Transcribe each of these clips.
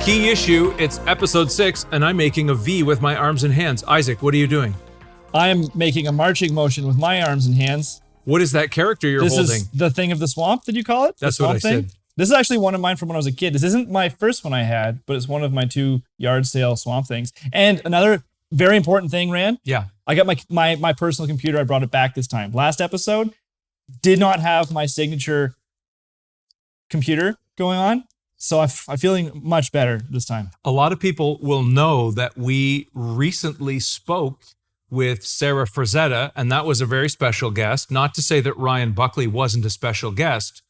Key issue, it's episode 6, and I'm making a V with my arms and hands. Isaac, what are you doing? I'm making a marching motion with my arms and hands. What is that character you're holding? This is the thing of the swamp, did you call it? That's what I said. This is actually one of mine from when I was a kid. This isn't my first one I had, but it's one of my 2 yard sale swamp things. And another very important thing, Rand. Yeah. I got my personal computer. I brought it back this time. Last episode did not have my signature computer going on. So I'm feeling much better this time. A lot of people will know that we recently spoke with Sarah Frazetta, and that was a very special guest. Not to say that Ryan Buckley wasn't a special guest,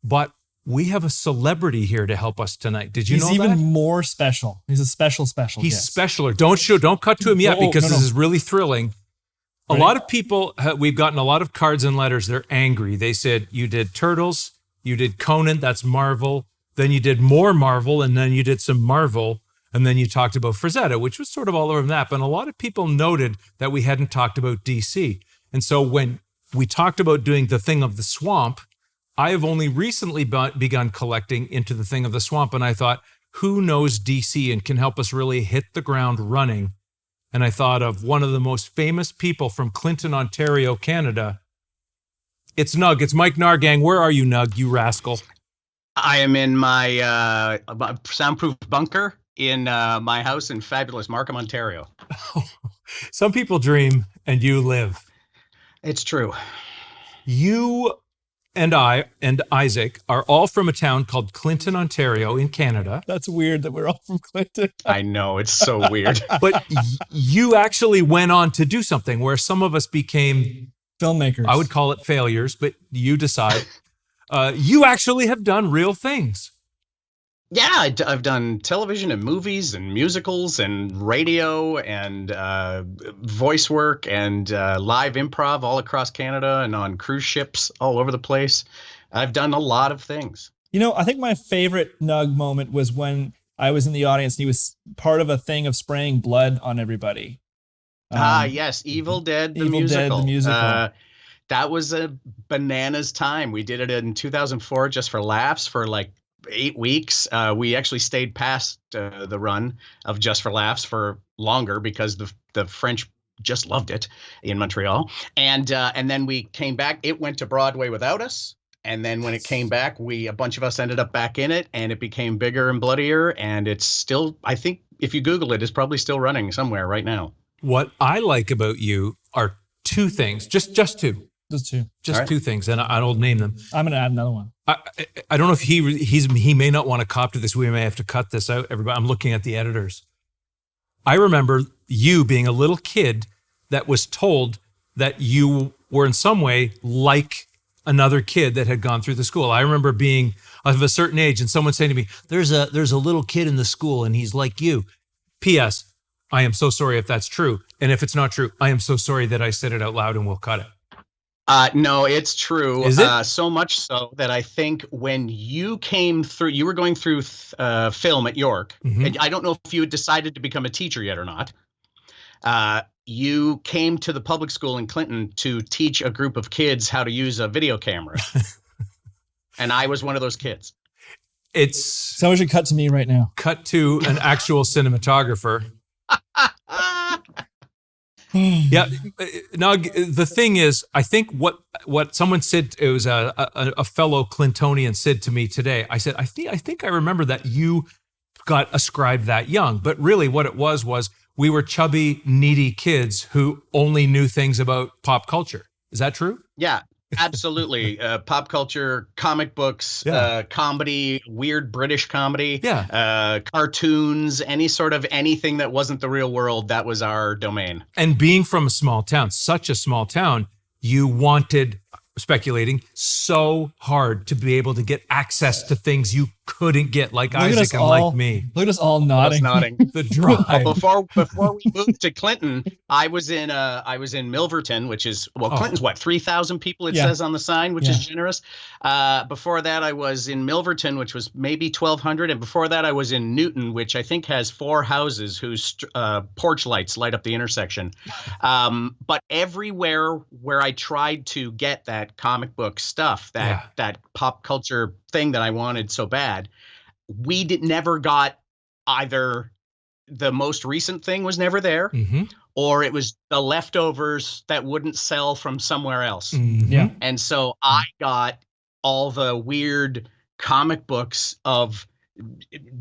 but we have a celebrity here to help us tonight. Did you know that? He's even more special. He's a special He's guest. specialer. Don't cut to him yet because this is really thrilling. A lot of people, we've gotten a lot of cards and letters. They're angry. They said, you did Turtles, you did Conan, that's Marvel. Then you did more Marvel, and then you did some Marvel, and then you talked about Frazetta, which was sort of all over the map. And a lot of people noted that we hadn't talked about DC. And so when we talked about doing The Thing of the Swamp, I have only recently begun collecting into The Thing of the Swamp, and I thought, who knows DC and can help us really hit the ground running? And I thought of one of the most famous people from Clinton, Ontario, Canada. It's Nug. It's Mike Nahrgang. Where are you, Nug, you rascal? I am in my soundproof bunker in my house in fabulous Markham, Ontario. Some people dream and you live. It's true. You and I and Isaac are all from a town called Clinton, Ontario in Canada. That's weird that we're all from Clinton. I know, it's so weird. But you actually went on to do something where some of us became filmmakers. I would call it failures, but you decide. You actually have done real things. Yeah, I've done television and movies and musicals and radio and voice work and live improv all across Canada and on cruise ships all over the place. I've done a lot of things. You know, I think my favorite Nug moment was when I was in the audience and he was part of a thing of spraying blood on everybody. Yes, Evil Dead, the musical. That was a bananas time. We did it in 2004 just for laughs for like 8 weeks. We actually stayed past the run of Just for Laughs for longer because the French just loved it in Montreal. And then we came back. It went to Broadway without us. And then when it came back, a bunch of us ended up back in it, and it became bigger and bloodier. And it's still, I think, if you Google it, it's probably still running somewhere right now. What I like about you are 2 things, just 2. Just 2 things, and I don't name them. I'm going to add another one. I don't know if he may not want to cop to this. We may have to cut this out, everybody. I'm looking at the editors. I remember you being a little kid that was told that you were in some way like another kid that had gone through the school. I remember being of a certain age and someone saying to me, there's a little kid in the school and he's like you. P.S. I am so sorry if that's true. And if it's not true, I am so sorry that I said it out loud and we'll cut it. No, it's true. Is it? So much so that I think when you came through, you were going through film at York. Mm-hmm. And I don't know if you had decided to become a teacher yet or not. You came to the public school in Clinton to teach a group of kids how to use a video camera. And I was one of those kids. Someone should cut to me right now. Cut to an actual cinematographer. Yeah. Now, the thing is, I think what someone said, it was a fellow Clintonian said to me today. I said, I think I remember that you got ascribed that young. But really what it was we were chubby, needy kids who only knew things about pop culture. Is that true? Yeah. Absolutely. Pop culture, comic books, comedy, weird British comedy, cartoons, any sort of anything that wasn't the real world. That was our domain. And being from a small town, such a small town, you wanted, speculating, so hard to be able to get access to things you couldn't get, like Isaac and like me. Look at us all nodding. The drive. Before we moved to Clinton, I was in Milverton, which is Clinton's 3,000 people it says on the sign, which is generous. Before that, I was in Milverton, which was maybe 1,200, and before that, I was in Newton, which I think has 4 houses whose porch lights light up the intersection. But everywhere where I tried to get that comic book stuff, that pop culture thing that I wanted so bad, we never got either the most recent thing was never there, or it was the leftovers that wouldn't sell from somewhere else. Yeah. And so I got all the weird comic books of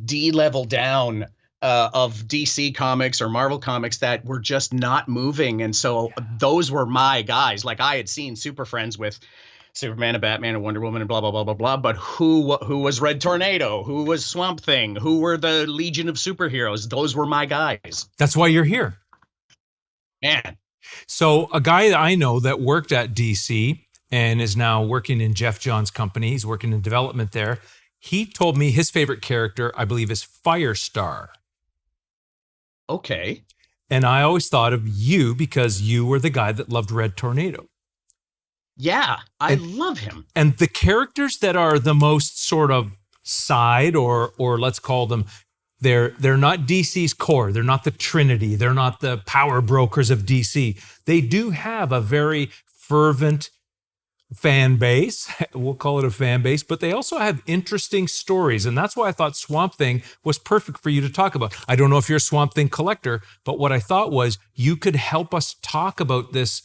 D-level down of DC comics or Marvel comics that were just not moving. And so those were my guys. Like I had seen Super Friends with Superman and Batman and Wonder Woman and blah, blah, blah, blah, blah. But who was Red Tornado? Who was Swamp Thing? Who were the Legion of Superheroes? Those were my guys. That's why you're here. Man. So a guy that I know that worked at DC and is now working in Jeff John's company, he's working in development there. He told me his favorite character, I believe, is Firestar. Okay. And I always thought of you because you were the guy that loved Red Tornado. Yeah, I love him. And the characters that are the most sort of side or let's call them, they're not DC's core. They're not the Trinity. They're not the power brokers of DC. They do have a very fervent fan base. We'll call it a fan base, but they also have interesting stories. And that's why I thought Swamp Thing was perfect for you to talk about. I don't know if you're a Swamp Thing collector, but what I thought was you could help us talk about this.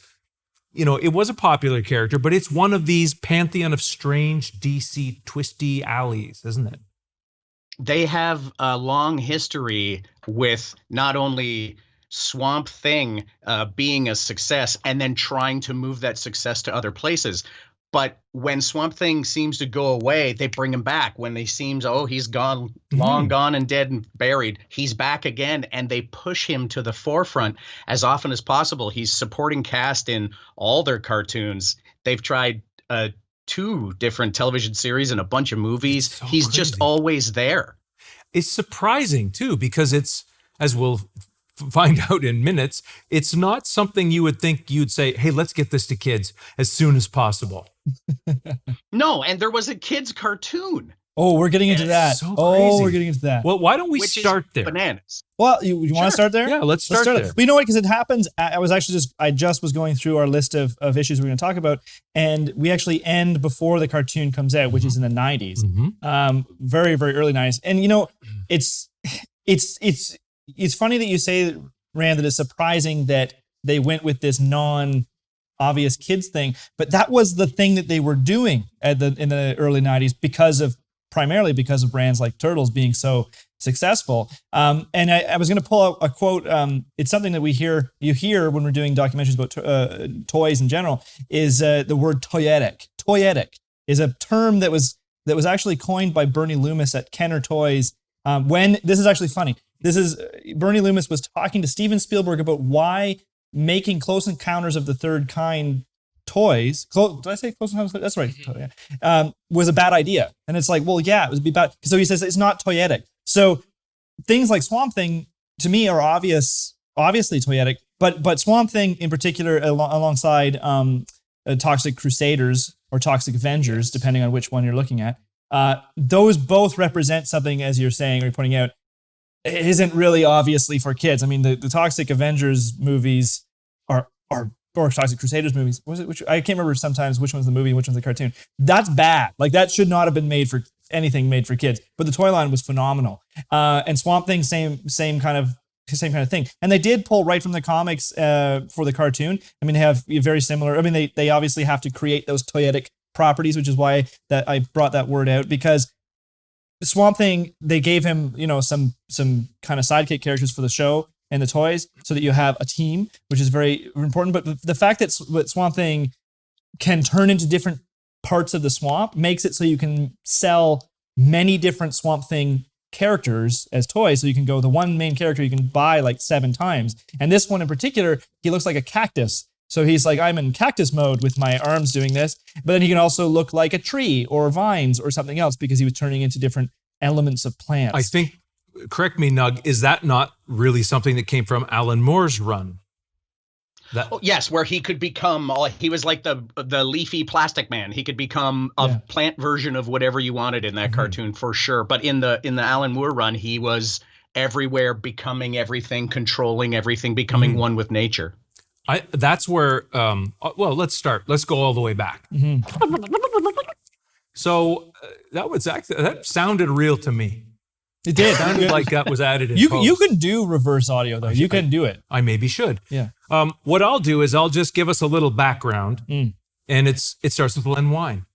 You know, it was a popular character, but it's one of these pantheon of strange DC twisty alleys, isn't it? They have a long history with not only Swamp Thing being a success and then trying to move that success to other places. But when Swamp Thing seems to go away, they bring him back. When they seems, he's gone, long gone and dead and buried, he's back again, and they push him to the forefront as often as possible. He's supporting cast in all their cartoons. They've tried 2 different television series and a bunch of movies. So he's crazy. just always there. It's surprising, too, because it's, as we'll find out in minutes, it's not something you would think you'd say, hey, let's get this to kids as soon as possible. No, and there was a kids cartoon. Oh, we're getting into that. So oh, crazy. we're getting into that. Well, why don't we Which start is there? bananas. Well, you want to start there? Yeah, let's start there. But you know what? Because it happens. I just was going through our list of issues we're going to talk about, and we actually end before the cartoon comes out, which is in the 90s. Very, very early 90s. And you know, it's funny that you say, Rand, that it's surprising that they went with this non-obvious kids thing, but that was the thing that they were doing in the early 90s primarily because of brands like Turtles being so successful. And I was going to pull out a quote. It's something that you hear when we're doing documentaries about toys in general, is the word toyetic. Toyetic is a term that was actually coined by Bernie Loomis at Kenner Toys. This is actually funny. Bernie Loomis was talking to Steven Spielberg about why making Close Encounters of the Third Kind toys, did I say Close Encounters? That's right. Was a bad idea. And it's like, well, yeah, it would be bad. So he says it's not toyetic. So things like Swamp Thing to me are obviously toyetic, but Swamp Thing in particular, alongside Toxic Crusaders or Toxic Avengers, depending on which one you're looking at, those both represent something, as you're saying or you're pointing out, it isn't really obviously for kids. I mean, the Toxic Avengers movies or Toxic Crusaders movies. I can't remember sometimes which one's the movie and which one's the cartoon. That's bad. Like that should not have been made for kids. But the toy line was phenomenal. And Swamp Thing, same kind of thing. And they did pull right from the comics for the cartoon. I mean, they have very similar. I mean, they obviously have to create those toyetic properties, which is why that I brought that word out, because Swamp Thing, they gave him, some kind of sidekick characters for the show and the toys so that you have a team, which is very important. But the fact that Swamp Thing can turn into different parts of the swamp makes it so you can sell many different Swamp Thing characters as toys. So you can go, the one main character you can buy like 7 times. And this one in particular, he looks like a cactus. So he's like, I'm in cactus mode with my arms doing this. But then he can also look like a tree or vines or something else because he was turning into different elements of plants. I think, correct me, Nug, is that not really something that came from Alan Moore's run? Yes, where he could become, he was like the leafy plastic man. He could become a plant version of whatever you wanted in that cartoon for sure. But in the Alan Moore run, he was everywhere, becoming everything, controlling everything, becoming one with nature. That's where, let's start. Let's go all the way back. So that sounded real to me. It did. It sounded like that was added in post. You can do reverse audio, though. You can do it. I maybe should. Yeah. What I'll do is I'll just give us a little background, and it starts with Len Wein.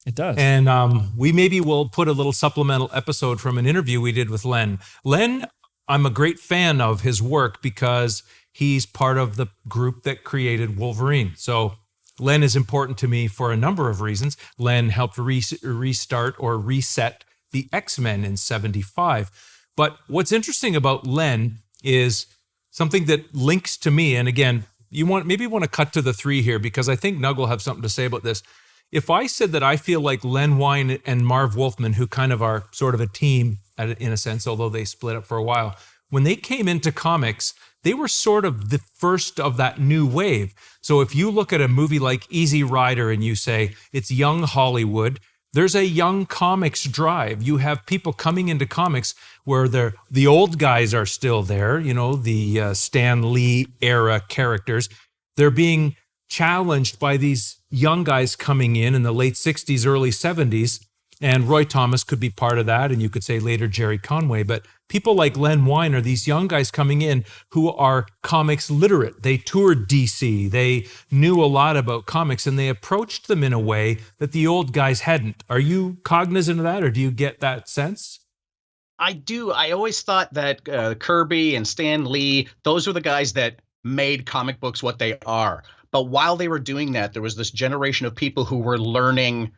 It does. And we maybe will put a little supplemental episode from an interview we did with Len. Len, I'm a great fan of his work because he's part of the group that created Wolverine. So Len is important to me for a number of reasons. Len helped restart or reset the X-Men in 75. But what's interesting about Len is something that links to me. And again, you want to cut to the three here because I think Nug will have something to say about this. If I said that I feel like Len Wein and Marv Wolfman, who kind of are sort of a team in a sense, although they split up for a while, when they came into comics, they were sort of the first of that new wave. So if you look at a movie like Easy Rider and you say it's young Hollywood, there's a young comics drive. You have people coming into comics where the old guys are still there, the Stan Lee era characters. They're being challenged by these young guys coming in the late 60s, early 70s. And Roy Thomas could be part of that. And you could say later Jerry Conway. But people like Len Wein are these young guys coming in who are comics literate. They toured DC. They knew a lot about comics and they approached them in a way that the old guys hadn't. Are you cognizant of that, or do you get that sense? I do. I always thought that Kirby and Stan Lee, those were the guys that made comic books what they are. But while they were doing that, there was this generation of people who were learning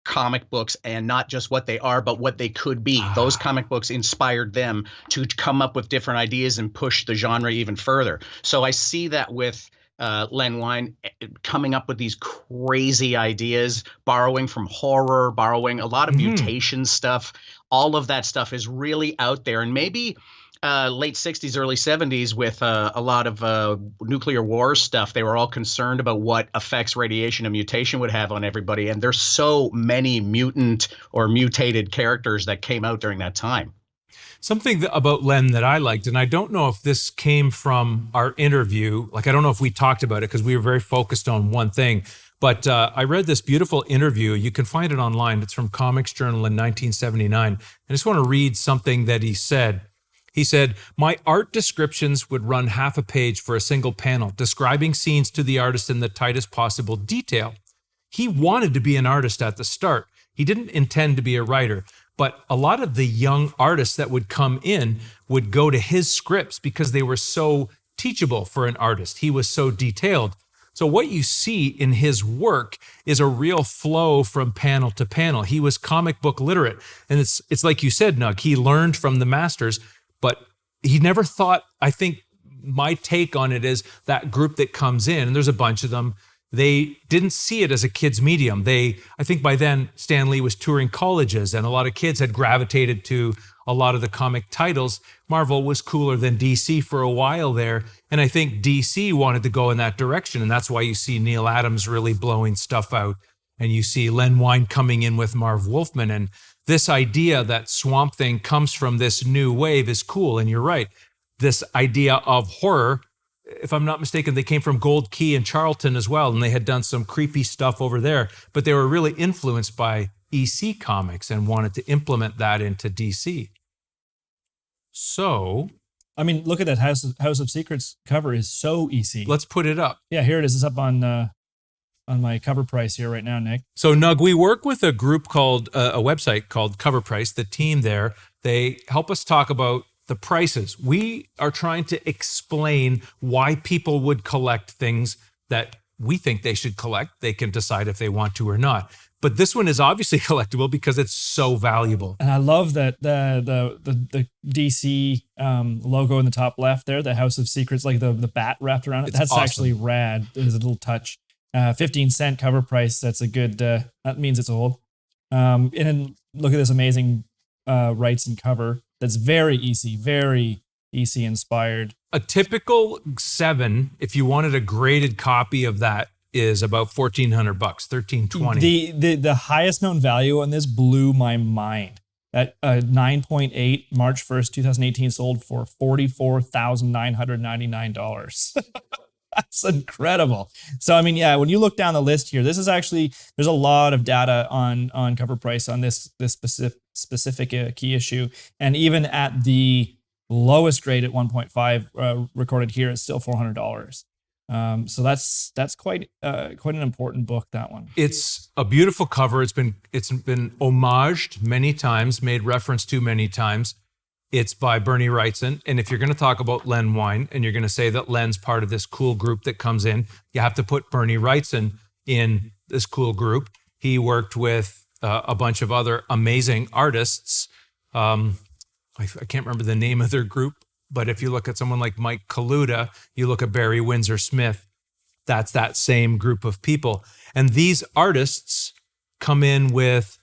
comic books and not just what they are, but what they could be. Those comic books inspired them to come up with different ideas and push the genre even further. So I see that with Len Wein coming up with these crazy ideas, borrowing from horror, borrowing a lot of mutation stuff. All of that stuff is really out there. And maybe late 60s, early 70s with a lot of nuclear war stuff, they were all concerned about what effects radiation and mutation would have on everybody. And there's so many mutant or mutated characters that came out during that time. Something about Len that I liked, and I don't know if this came from our interview, like I don't know if we talked about it because we were very focused on one thing, but I read this beautiful interview. You can find it online. It's from Comics Journal in 1979. I just want to read something that he said. He said, "My art descriptions would run half a page for a single panel, describing scenes to the artist in the tightest possible detail. He wanted to be an artist at the start. He didn't intend to be a writer. But a lot of the young artists that would come in would go to his scripts because they were so teachable for an artist. He was so detailed. So what you see in his work is a real flow from panel to panel. He was comic book literate. And it's like you said, Nug, he learned from the masters, but he never thought, I think my take on it is that group that comes in, and there's a bunch of them, they didn't see it as a kid's medium. I think by then, Stan Lee was touring colleges and a lot of kids had gravitated to a lot of the comic titles. Marvel was cooler than DC for a while there. And I think DC wanted to go in that direction. And that's why you see Neil Adams really blowing stuff out. And you see Len Wein coming in with Marv Wolfman. And this idea that Swamp Thing comes from this new wave is cool. And you're right. This idea of horror, if I'm not mistaken, they came from Gold Key and Charlton as well, and they had done some creepy stuff over there, but they were really influenced by EC Comics and wanted to implement that into DC. So, I mean, look at that House of Secrets cover is so EC. Let's put it up. Yeah, here it is. It's up on my Covrprice here right now, Nick. So, Nug, we work with a group called a website called Covrprice. The team there, they help us talk about the prices. We are trying to explain why people would collect things that we think they should collect. They can decide if they want to or not. But this one is obviously collectible because it's so valuable. And I love that the DC logo in the top left there, the House of Secrets, like the bat wrapped around it. It's That's awesome. Actually rad. There's a little touch. 15-cent cover price. That's a good. That means it's old. And then look at this amazing Wrightson cover. That's very EC inspired. A typical 7, if you wanted a graded copy of that, is about $1,400, $1,320. The highest known value on this blew my mind. At 9.8, March 1st, 2018, sold for $44,999. That's incredible. So, I mean, yeah, when you look down the list here, this is actually, there's a lot of data on Covrprice on this specific key issue. And even at the lowest grade at 1.5 recorded here, it's still $400. So that's quite an important book, that one. It's a beautiful cover. It's been homaged many times, made reference to many times. It's by Bernie Wrightson. And if you're going to talk about Len Wein and you're going to say that Len's part of this cool group that comes in, you have to put Bernie Wrightson in this cool group. He worked with a bunch of other amazing artists. I can't remember the name of their group, but if you look at someone like Mike Kaluta, you look at Barry Windsor Smith, that's that same group of people. And these artists come in with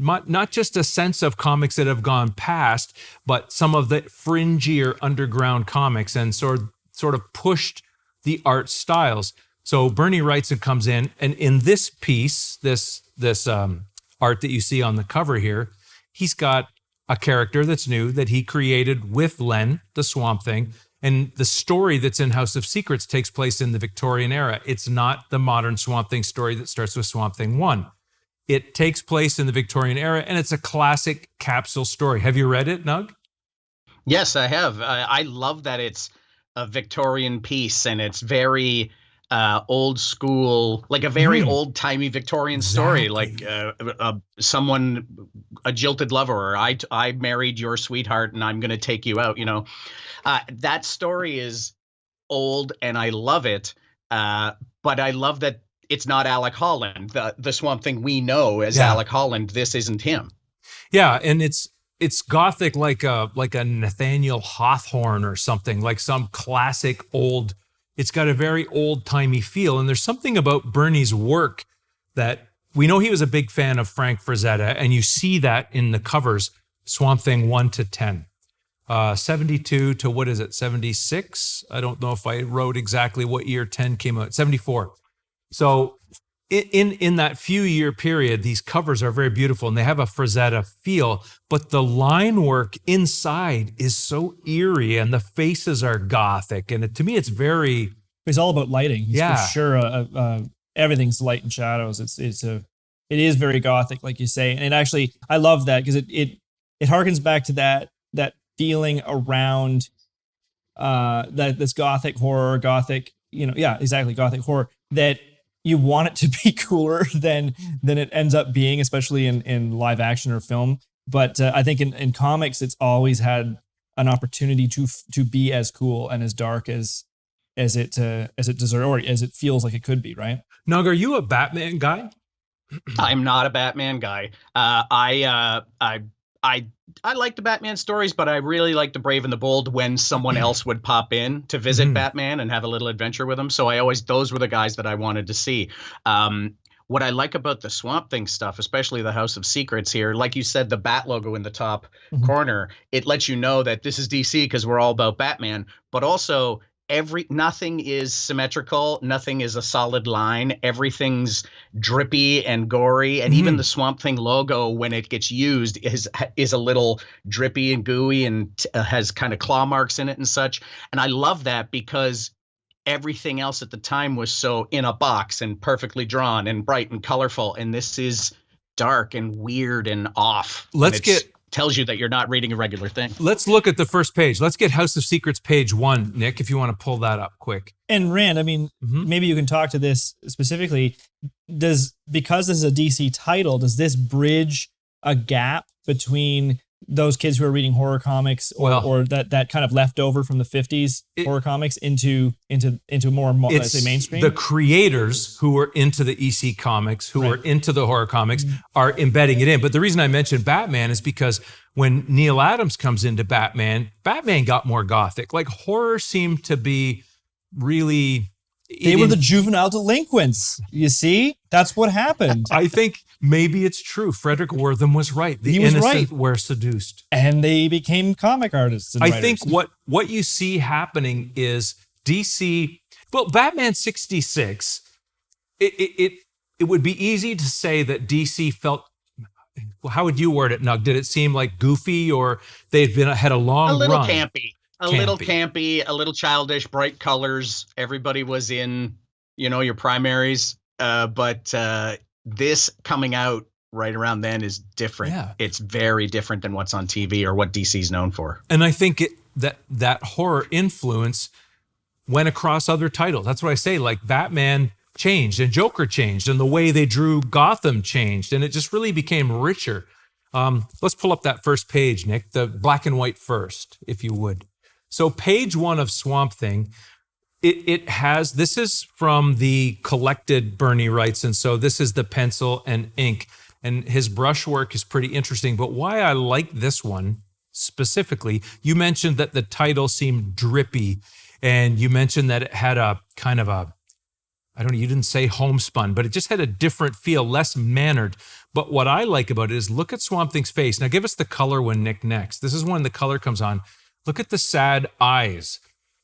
not just a sense of comics that have gone past, but some of the fringier underground comics and sort of pushed the art styles. So Bernie Wrightson comes in, and in this piece, this art that you see on the cover here, he's got a character that's new that he created with Len, the Swamp Thing. And the story that's in House of Secrets takes place in the Victorian era. It's not the modern Swamp Thing story that starts with Swamp Thing 1. It takes place in the Victorian era, and it's a classic capsule story. Have you read it, Nug? Yes, I have. I love that it's a Victorian piece, and it's very old school, like a very old-timey Victorian story, like someone, a jilted lover, or I married your sweetheart and I'm going to take you out, that story is old and I love it. But I love that it's not Alec Holland, the Swamp Thing we know as Alec Holland. This isn't him. Yeah, and it's gothic like a Nathaniel Hawthorne or something, like some classic old. It's got a very old-timey feel, and there's something about Bernie's work that we know he was a big fan of Frank Frazetta, and you see that in the covers, Swamp Thing 1 to 10. 72 to, what is it, 76? I don't know if I wrote exactly what year 10 came out. 74. So in that few year period, these covers are very beautiful and they have a Frazetta feel, but the line work inside is so eerie and the faces are gothic. And to me, it's all about lighting. For sure. Everything's light and shadows. It is very gothic, like you say. And it actually, I love that because it harkens back to that feeling around this gothic horror, gothic horror, that you want it to be cooler than it ends up being, especially in live action or film. But I think in comics, it's always had an opportunity to be as cool and as dark as it deserves, or as it feels like it could be, right? Nug, are you a Batman guy? I'm not a Batman guy. I like the Batman stories, but I really like the Brave and the Bold when someone else would pop in to visit Batman and have a little adventure with him. So those were the guys that I wanted to see. What I like about the Swamp Thing stuff, especially the House of Secrets here, like you said, the Bat logo in the top corner, it lets you know that this is DC because we're all about Batman, but also nothing is symmetrical. Nothing is a solid line. Everything's drippy and gory. And even the Swamp Thing logo, when it gets used, is a little drippy and gooey and has kind of claw marks in it and such. And I love that because everything else at the time was so in a box and perfectly drawn and bright and colorful. And this is dark and weird and off. Tells you that you're not reading a regular thing. Let's look at the first page. Let's get House of Secrets page 1, Nick, if you want to pull that up quick. And Rand, I mean, maybe you can talk to this specifically. Because this is a DC title, does this bridge a gap between those kids who are reading horror comics or that kind of leftover from the 50s horror comics into more, let's say, mainstream? The creators who were into the EC comics, who were into the horror comics, are embedding it in. But the reason I mentioned Batman is because when Neil Adams comes into Batman got more gothic. Like, horror seemed to be really... They were the juvenile delinquents. You see? That's what happened. I think maybe it's true. Frederick Wortham was right. The innocent were seduced. And they became comic artists and writers. Think what you see happening is DC... Well, Batman 66, it would be easy to say that DC felt... Well, how would you word it, Nug? Did it seem like goofy, or had a long run? A little campy. little campy, a little childish, bright colors. Everybody was in, your primaries. But this coming out right around then is different. Yeah. It's very different than what's on TV or what DC's known for. And I think that horror influence went across other titles. That's what I say, like Batman changed and Joker changed and the way they drew Gotham changed, and it just really became richer. Let's pull up that first page, Nick, the black and white first, if you would. So page 1 of Swamp Thing, this is from the collected Bernie Wrightson. So this is the pencil and ink, and his brushwork is pretty interesting. But why I like this one specifically, you mentioned that the title seemed drippy, and you mentioned that it had a kind of you didn't say homespun, but it just had a different feel, less mannered. But what I like about it is look at Swamp Thing's face. Now give us the color one, Nick, next. This is when the color comes on. Look at the sad eyes.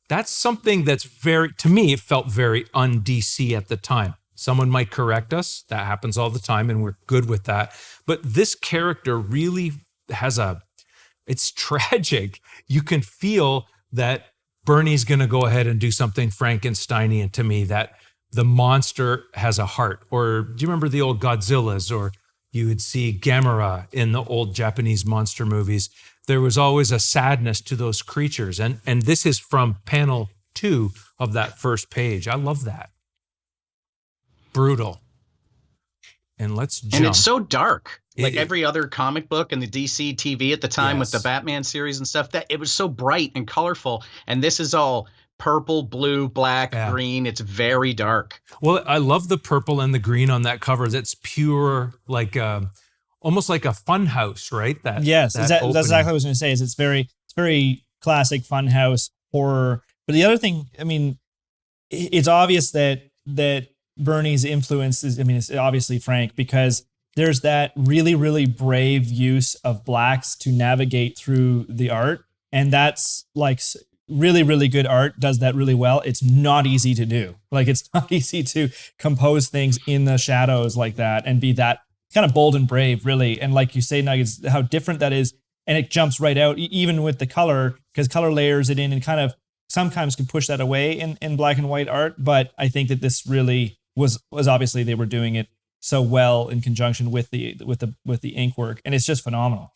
That's something that's to me, it felt very un-DC at the time. Someone might correct us. That happens all the time, and we're good with that. But this character really it's tragic. You can feel that Bernie's going to go ahead and do something Frankensteinian to me, that the monster has a heart. Or do you remember the old Godzillas? Or you would see Gamera in the old Japanese monster movies. There was always a sadness to those creatures. And this is from panel 2 of that first page. I love that. Brutal. And let's jump. And it's so dark. Like every other comic book and the DC TV at the time with the Batman series and stuff, that it was so bright and colorful. And this is all purple, blue, black, green. It's very dark. Well, I love the purple and the green on that cover. That's pure, like almost like a fun house, right? That's exactly what I was going to say. Is it's very classic fun house horror. But the other thing, I mean, it's obvious that Bernie's influence is, I mean, it's obviously Frank, because there's that really, really brave use of blacks to navigate through the art. And that's like really, really good art does that really well. It's not easy to do. Like, it's not easy to compose things in the shadows like that and be that kind of bold and brave, really. And like you say, Nuggets, how different that is. And it jumps right out, even with the color, because color layers it in and kind of sometimes can push that away in black and white art. But I think that this really was obviously they were doing it so well in conjunction with the ink work, and it's just phenomenal.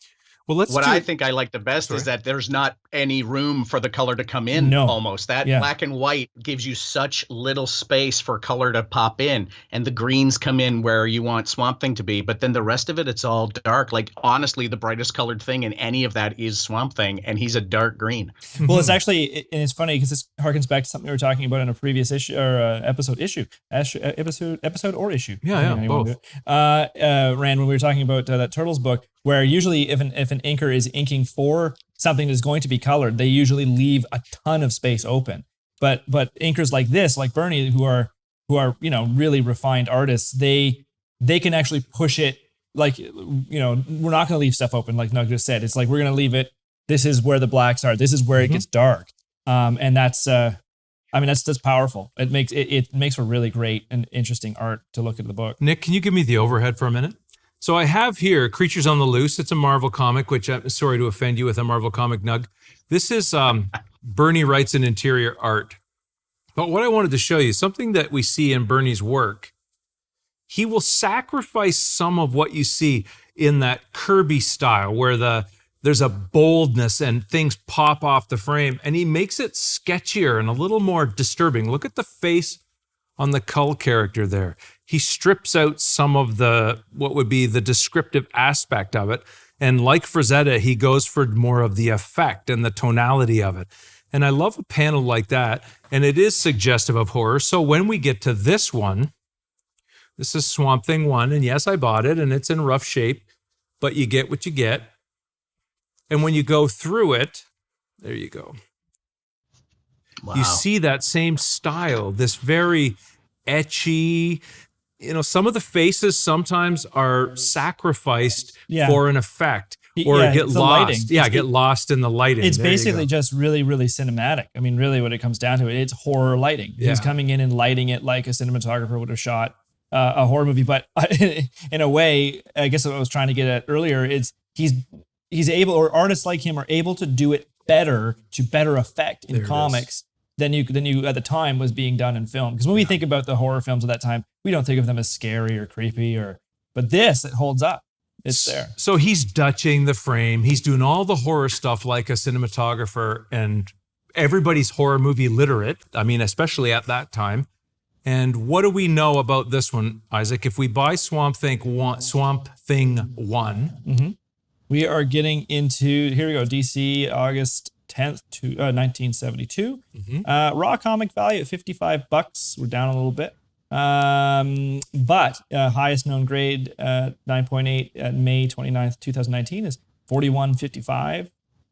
Well, what I think I like the best is that there's not any room for the color to come in. Almost that black and white gives you such little space for color to pop in, and the greens come in where you want Swamp Thing to be. But then the rest of it, it's all dark. Like, honestly, the brightest colored thing in any of that is Swamp Thing, and he's a dark green. Well, it's actually, and it's funny because this harkens back to something we were talking about in a previous issue or episode or issue. Yeah, both. Rand, when we were talking about that Turtles book, where usually if an inker is inking for something that's going to be colored, they usually leave a ton of space open. But inkers like this, like Bernie, who are really refined artists, they can actually push it. Like, we're not going to leave stuff open, like Nug just said. It's like, we're going to leave it. This is where the blacks are. This is where it gets dark. And that's powerful. It makes for really great and interesting art to look at the book. Nick, can you give me the overhead for a minute? So I have here Creatures on the Loose. It's a Marvel comic, which I'm sorry to offend you with a Marvel comic, Nug. This is Bernie Wrightson interior art. But what I wanted to show you, something that we see in Bernie's work, he will sacrifice some of what you see in that Kirby style where there's a boldness and things pop off the frame, and he makes it sketchier and a little more disturbing. Look at the face on the Cull character there. He strips out some of what would be the descriptive aspect of it. And like Frazetta, he goes for more of the effect and the tonality of it. And I love a panel like that. And it is suggestive of horror. So when we get to this one, this is Swamp Thing 1. And yes, I bought it and it's in rough shape, but you get what you get. And when you go through it, there you go. Wow. You see that same style, this very etchy, some of the faces sometimes are sacrificed for an effect or get lost. Get lost in the lighting. It's basically just really, really cinematic. I mean, really what it comes down to, it's horror lighting. Yeah. He's coming in and lighting it like a cinematographer would have shot a horror movie. But in a way, I guess what I was trying to get at earlier is he's able, or artists like him are able to do it better effect in comics than you at the time was being done in film. Because when we think about the horror films of that time, we don't think of them as scary or creepy, but this, it holds up. It's there. So he's Dutching the frame. He's doing all the horror stuff like a cinematographer, and everybody's horror movie literate. I mean, especially at that time. And what do we know about this one, Isaac? If we buy Swamp Thing 1, we are getting into, here we go, DC, August 10th, 1972. Raw comic value at $55. We're down a little bit. But highest known grade, 9.8 at May 29th, 2019 is $41.55.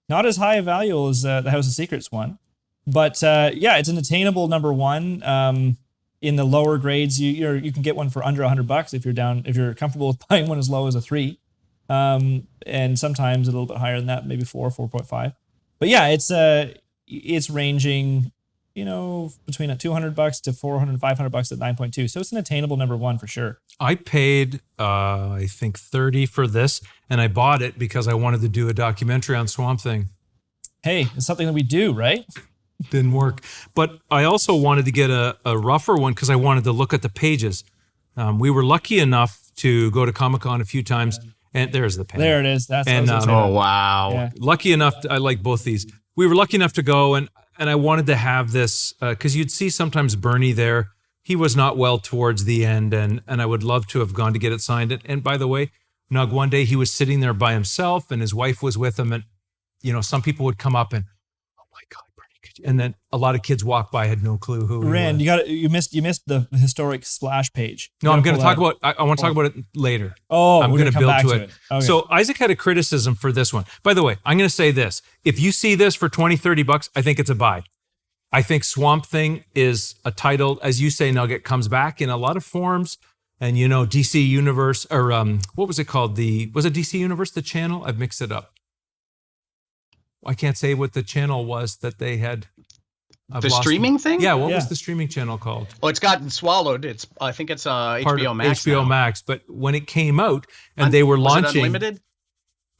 Not as high a value as the House of Secrets one. But it's an attainable number one. In the lower grades, you can get one for under $100 if you're comfortable with buying one as low as a 3. And sometimes a little bit higher than that, maybe 4.5. But yeah, it's ranging, between $200 to $400, $500 at 9.2. So it's an attainable number one for sure. I paid, I think $30 for this, and I bought it because I wanted to do a documentary on Swamp Thing. Hey, it's something that we do, right? Didn't work. But I also wanted to get a rougher one because I wanted to look at the pages. We were lucky enough to go to Comic-Con a few times, and there's the pen. There it is. That's oh, wow. Yeah. Lucky enough, I like both these. We were lucky enough to go, and I wanted to have this, because you'd see sometimes Bernie there. He was not well towards the end, and I would love to have gone to get it signed. And by the way, Nug, one day he was sitting there by himself, and his wife was with him, and, some people would come up and, oh my God, and then a lot of kids walk by, had no clue who. Rand, you missed the historic splash page. No, I'm going to talk about. I want to talk about it later. Oh, I'm going to build to it. Okay. So Isaac had a criticism for this one. By the way, I'm going to say this: if you see this for $20-$30, I think it's a buy. I think Swamp Thing is a title, as you say, Nugget, comes back in a lot of forms. And DC Universe, or what was it called? Was it DC Universe, the channel? I've mixed it up. I can't say what the channel was that they had. The streaming thing? Yeah, what was the streaming channel called? Oh, it's gotten swallowed. I think it's HBO Max. HBO Max, but when it came out and they were launching Unlimited?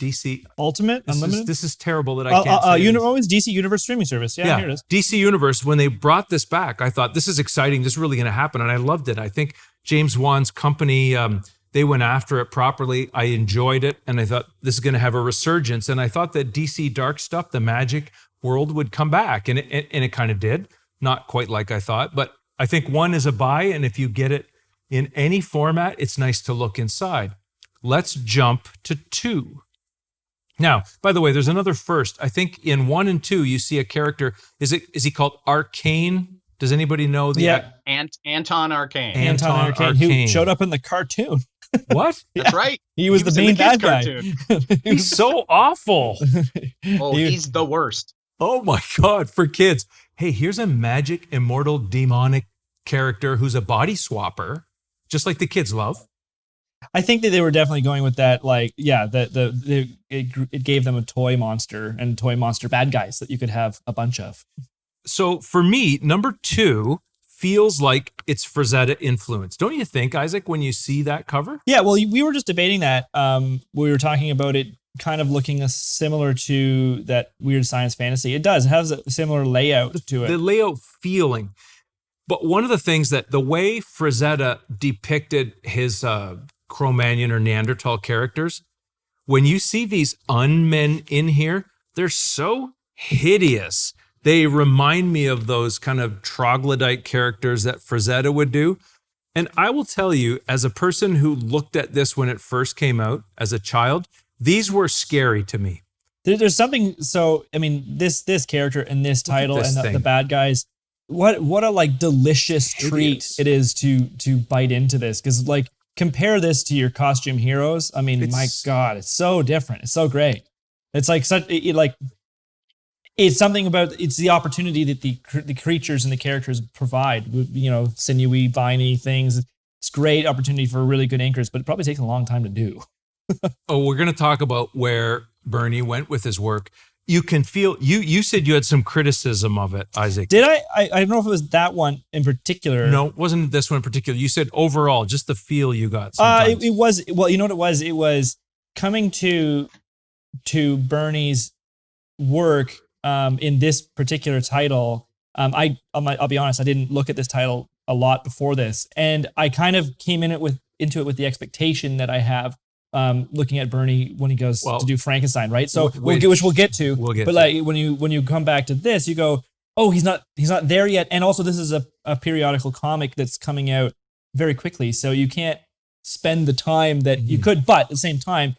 DC Ultimate Unlimited. This is terrible that I can't say. It's DC Universe streaming service. Yeah, here it is. DC Universe. When they brought this back, I thought this is exciting. This is really going to happen, and I loved it. I think James Wan's company. They went after it properly. I enjoyed it, and I thought this is going to have a resurgence. And I thought that DC Dark stuff, the Magic world, would come back, and it kind of did. Not quite like I thought, but I think 1 is a buy, and if you get it in any format, it's nice to look inside. Let's jump to 2. Now, by the way, there's another first. I think in 1 and 2, you see a character. Is he called Arcane? Does anybody know the? Yeah, Anton Arcane. Anton Arcane, who showed up in the cartoon. What? That's right. He was the main bad guy. He's so awful. Oh, he's the worst. Oh my God, for kids. Hey, here's a magic, immortal, demonic character who's a body swapper, just like the kids love. I think that they were definitely going with that, it gave them a toy monster and toy monster bad guys that you could have a bunch of. So for me, number 2 feels like it's Frazetta influence. Don't you think, Isaac, when you see that cover? Yeah, well, we were just debating that. We were talking about it kind of looking similar to that weird science fantasy. It does. It has a similar layout to it. The layout feeling. But one of the things that the way Frazetta depicted his Cro-Magnon or Neanderthal characters, when you see these unmen in here, they're so hideous. They remind me of those kind of troglodyte characters that Frazetta would do. And I will tell you, as a person who looked at this when it first came out as a child, these were scary to me. There's something, so, I mean, this character and this title and the bad guys, what a delicious treat it is to bite into this. Because compare this to your costume heroes. I mean, my God, it's so different. It's so great. It's it's something about, it's the opportunity that the creatures and the characters provide, sinewy, viney things. It's great opportunity for really good inkers, but it probably takes a long time to do. We're going to talk about where Bernie went with his work. You can feel, you said you had some criticism of it, Isaac. Did I? I don't know if it was that one in particular. No, it wasn't this one in particular. You said overall, just the feel you got. It was, well, you know what it was? It was coming to Bernie's work. in this particular title, I'll be honest, I didn't look at this title a lot before this, and I kind of came into it with the expectation that I have looking at Bernie when he goes to do Frankenstein, right? So which we'll get to. But like when you come back to this, you go, oh, he's not there yet, and also this is a periodical comic that's coming out very quickly, so you can't spend the time that you could, but at the same time,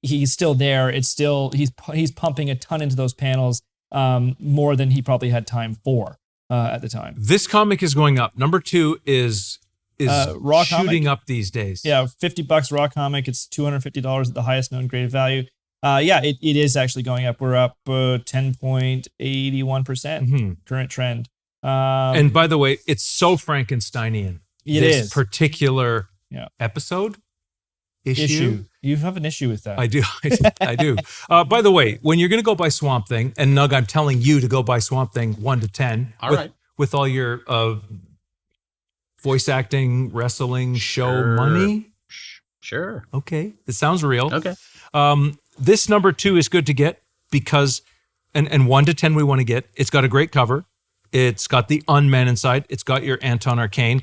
he's still there. It's still he's pumping a ton into those panels, more than he probably had time for at the time. This comic is going up. Number 2 is raw shooting comic up these days. Yeah, $50 raw comic. It's $250 at the highest known graded value. It is actually going up. We're up 10.81% current trend. And by the way, it's so Frankensteinian. This particular episode. Issue. You have an issue with that. I do. I do. By the way, when you're going to go buy Swamp Thing, and Nug, I'm telling you to go buy Swamp Thing 1 to 10. All right. With all your voice acting, wrestling, show money. Sure. Okay. It sounds real. Okay. This number 2 is good to get because, and 1 to 10 we want to get. It's got a great cover. It's got the Unmen inside. It's got your Anton Arcane.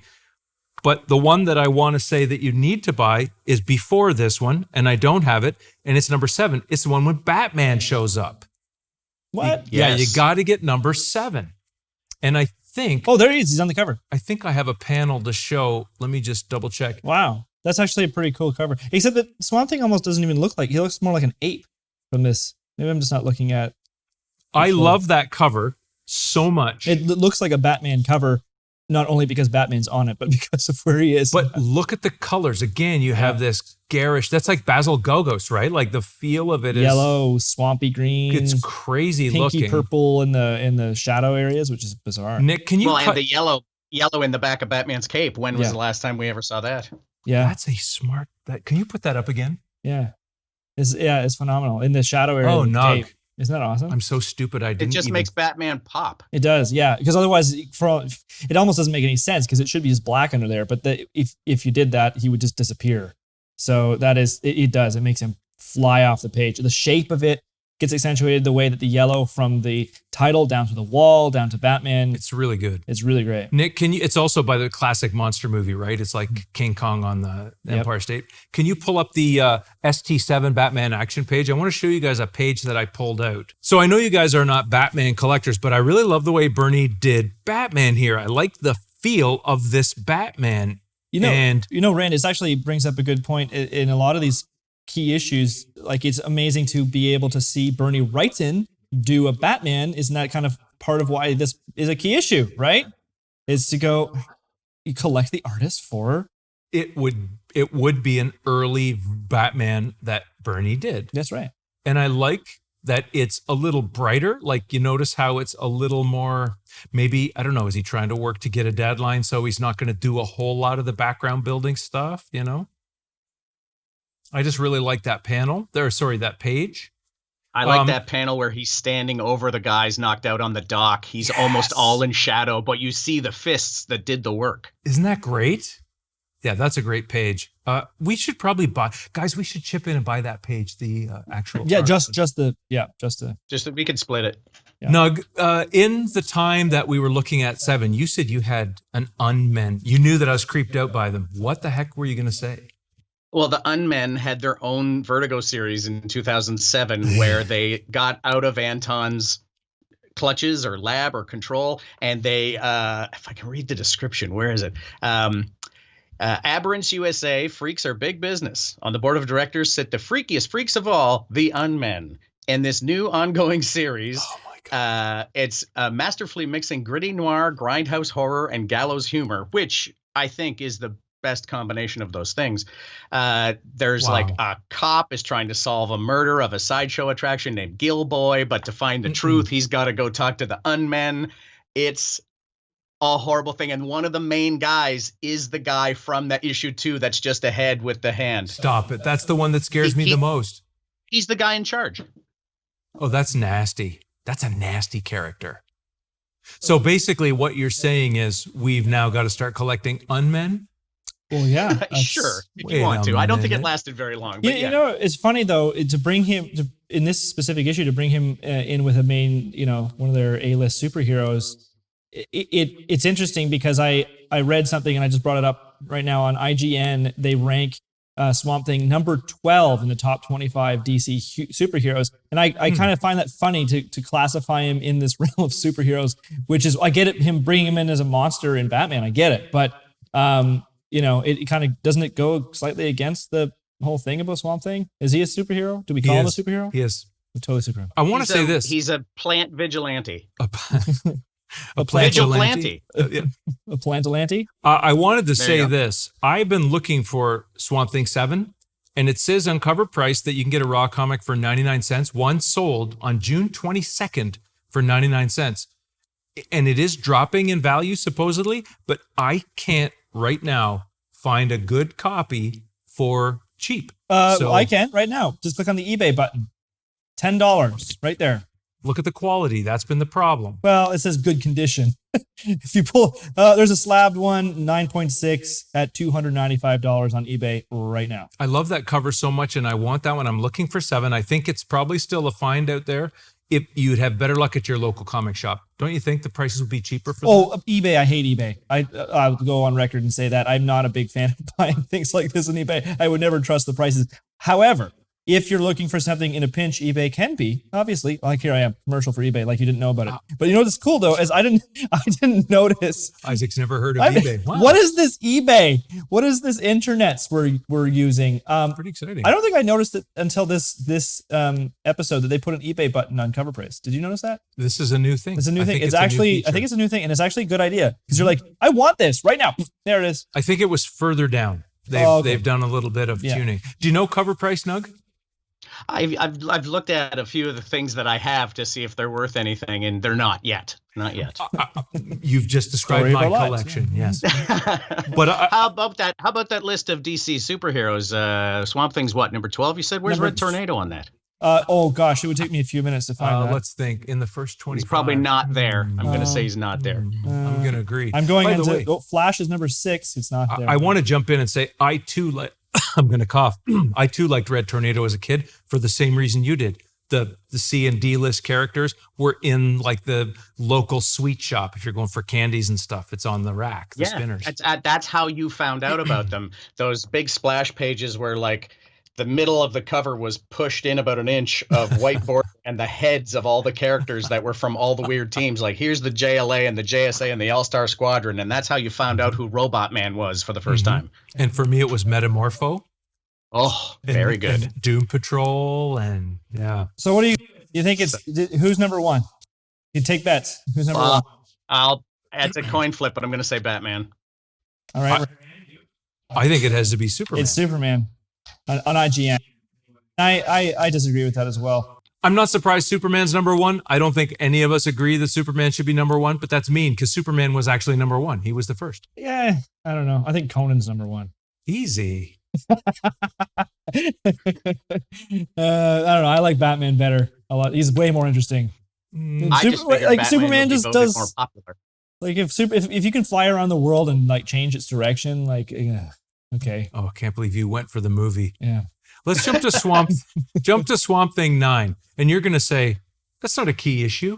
But the one that I want to say that you need to buy is before this one, and I don't have it, and it's number 7. It's the one when Batman shows up. What? Yeah, you got to get number 7. And I think... Oh, there he is. He's on the cover. I think I have a panel to show. Let me just double check. Wow. That's actually a pretty cool cover. Except that Swamp Thing almost doesn't even look like... He looks more like an ape from this. Maybe I'm just not looking at... I love that cover so much. It looks like a Batman cover, not only because Batman's on it, but because of where he is. But look at the colors. Again, you have this garish... That's like Basil Gogos, right? Like the feel of it is... Yellow, swampy green. It's crazy pinky looking. Purple in the shadow areas, which is bizarre. Nick, can you... and the yellow in the back of Batman's cape. When was the last time we ever saw that? Yeah. That's a smart... Can you put that up again? Yeah. It's phenomenal. In the shadow area. Oh, Nug. Cape. Isn't that awesome? I'm so stupid. It just makes Batman pop. It does, yeah. Because otherwise, it almost doesn't make any sense because it should be just black under there. But if you did that, he would just disappear. So that is, it does. It makes him fly off the page. The shape of it gets accentuated the way that the yellow from the title down to the wall, down to Batman. It's really good. It's really great. Nick, it's also by the classic monster movie, right? It's like King Kong on the Empire State. Can you pull up the ST7 Batman action page? I want to show you guys a page that I pulled out. So I know you guys are not Batman collectors, but I really love the way Bernie did Batman here. I like the feel of this Batman. Rand, it actually brings up a good point in a lot of these key issues. Like, it's amazing to be able to see Bernie Wrightson do a Batman. Isn't that kind of part of why this is a key issue, right? Is to go, you collect the artist for... It would be an early Batman that Bernie did. That's right. And I like that it's a little brighter. Like, you notice how it's a little more, maybe, I don't know, is he trying to work to get a deadline so he's not going to do a whole lot of the background building stuff, I just really like that panel. That page. I like that panel where he's standing over the guys knocked out on the dock. He's almost all in shadow, but you see the fists that did the work. Isn't that great? Yeah, that's a great page. We should probably we should chip in and buy that page, the actual. Yeah, just we could split it. Yeah. Nug, in the time that we were looking at 7, you said you had an Unmen. You knew that I was creeped out by them. What the heck were you going to say? Well, the Unmen had their own Vertigo series in 2007 where they got out of Anton's clutches or lab or control, and they, if I can read the description, where is it? Aberrance USA, freaks are big business. On the board of directors sit the freakiest freaks of all, the Unmen. In this new ongoing series, it's masterfully mixing gritty noir, grindhouse horror, and gallows humor, which I think is the best combination of those things. There's like a cop is trying to solve a murder of a sideshow attraction named Gilboy, but to find the truth, he's got to go talk to the Unmen. It's a horrible thing. And one of the main guys is the guy from that issue 2 that's just ahead with the hand. Stop it. That's the one that scares me the most. He's the guy in charge. Oh, that's nasty. That's a nasty character. So basically what you're saying is we've now got to start collecting Unmen? Well, yeah, sure, if you want to. I don't think it lasted very long. But you know, it's funny though to bring him in this specific issue to bring him in with a main, one of their A-list superheroes. It's interesting because I read something and I just brought it up right now on IGN. They rank Swamp Thing number 12 in the top 25 DC superheroes, and I kind of find that funny to classify him in this realm of superheroes, which is, I get it, him bringing him in as a monster in Batman, I get it, but it kind of, doesn't it go slightly against the whole thing about Swamp Thing? Is he a superhero? Do we call him a superhero? He is. Totally superhero. I want to say this. He's a plant vigilante. A plantalante. A plantalante? I wanted to say this. I've been looking for Swamp Thing 7, and it says on Covrprice that you can get a raw comic for 99 cents. One sold on June 22nd for 99 cents. And it is dropping in value, supposedly, but I can't right now find a good copy for cheap. I can right now. Just click on the eBay button. $10 right there. Look at the quality. That's been the problem. Well, it says good condition. If you pull, there's a slabbed one, 9.6 at $295 on eBay right now. I love that cover so much, and I want that one. I'm looking for 7. I think it's probably still a find out there. If you'd have better luck at your local comic shop. Don't you think the prices would be cheaper for that? eBay. I hate eBay. I'll go on record and say that I'm not a big fan of buying things like this on eBay. I would never trust the prices. However, if you're looking for something in a pinch, eBay can be, obviously. Like here I am, commercial for eBay, like you didn't know about it. But you know what's cool though, is I didn't notice. Isaac's never heard of eBay. Wow. What is this eBay? What is this internets we're using? Pretty exciting. I don't think I noticed it until this episode that they put an eBay button on Covrprice. Did you notice that? This is a new thing. It's a new thing. I think it's a new thing, and it's actually a good idea because you're like, I want this right now. There it is. I think it was further down. They've done a little bit of tuning. Do you know Covrprice, Nug? I've looked at a few of the things that I have to see if they're worth anything, and they're not yet. Not yet. You've just described my collection. Yes. But how about that list of DC superheroes? Swamp Thing's what, number 12? You said. Where's Red Tornado on that? Oh gosh, it would take me a few minutes to find that. Let's think. In the first 20, he's probably not there. I'm going to say he's not there. I'm going to agree. I'm going into Flash is number 6. It's not there. I want to jump in and say I too like. I'm going to cough. I too liked Red Tornado as a kid for the same reason you did. The C and D list characters were in like the local sweet shop. If you're going for candies and stuff, it's on the rack, the spinners. That's how you found out about them. Those big splash pages where like the middle of the cover was pushed in about an inch of whiteboard and the heads of all the characters that were from all the weird teams. Like here's the JLA and the JSA and the All-Star Squadron. And that's how you found out who Robot Man was for the first time. And for me, it was Metamorpho. Oh, very good. And Doom Patrol and So what do you think who's number 1? You take bets. Who's number 1? It's a coin flip, but I'm going to say Batman. All right. I think it has to be Superman. It's Superman. On IGN. I disagree with that as well. I'm not surprised Superman's number 1. I don't think any of us agree that Superman should be number 1, but that's mean because Superman was actually number 1. He was the first. Yeah, I don't know. I think Conan's number 1. Easy. I don't know. I like Batman better a lot. He's way more interesting. Superman just does more popular. Like if you can fly around the world and like change its direction, like okay. Oh, I can't believe you went for the movie. Yeah. Let's jump to Swamp Thing 9. And you're going to say, that's not a key issue.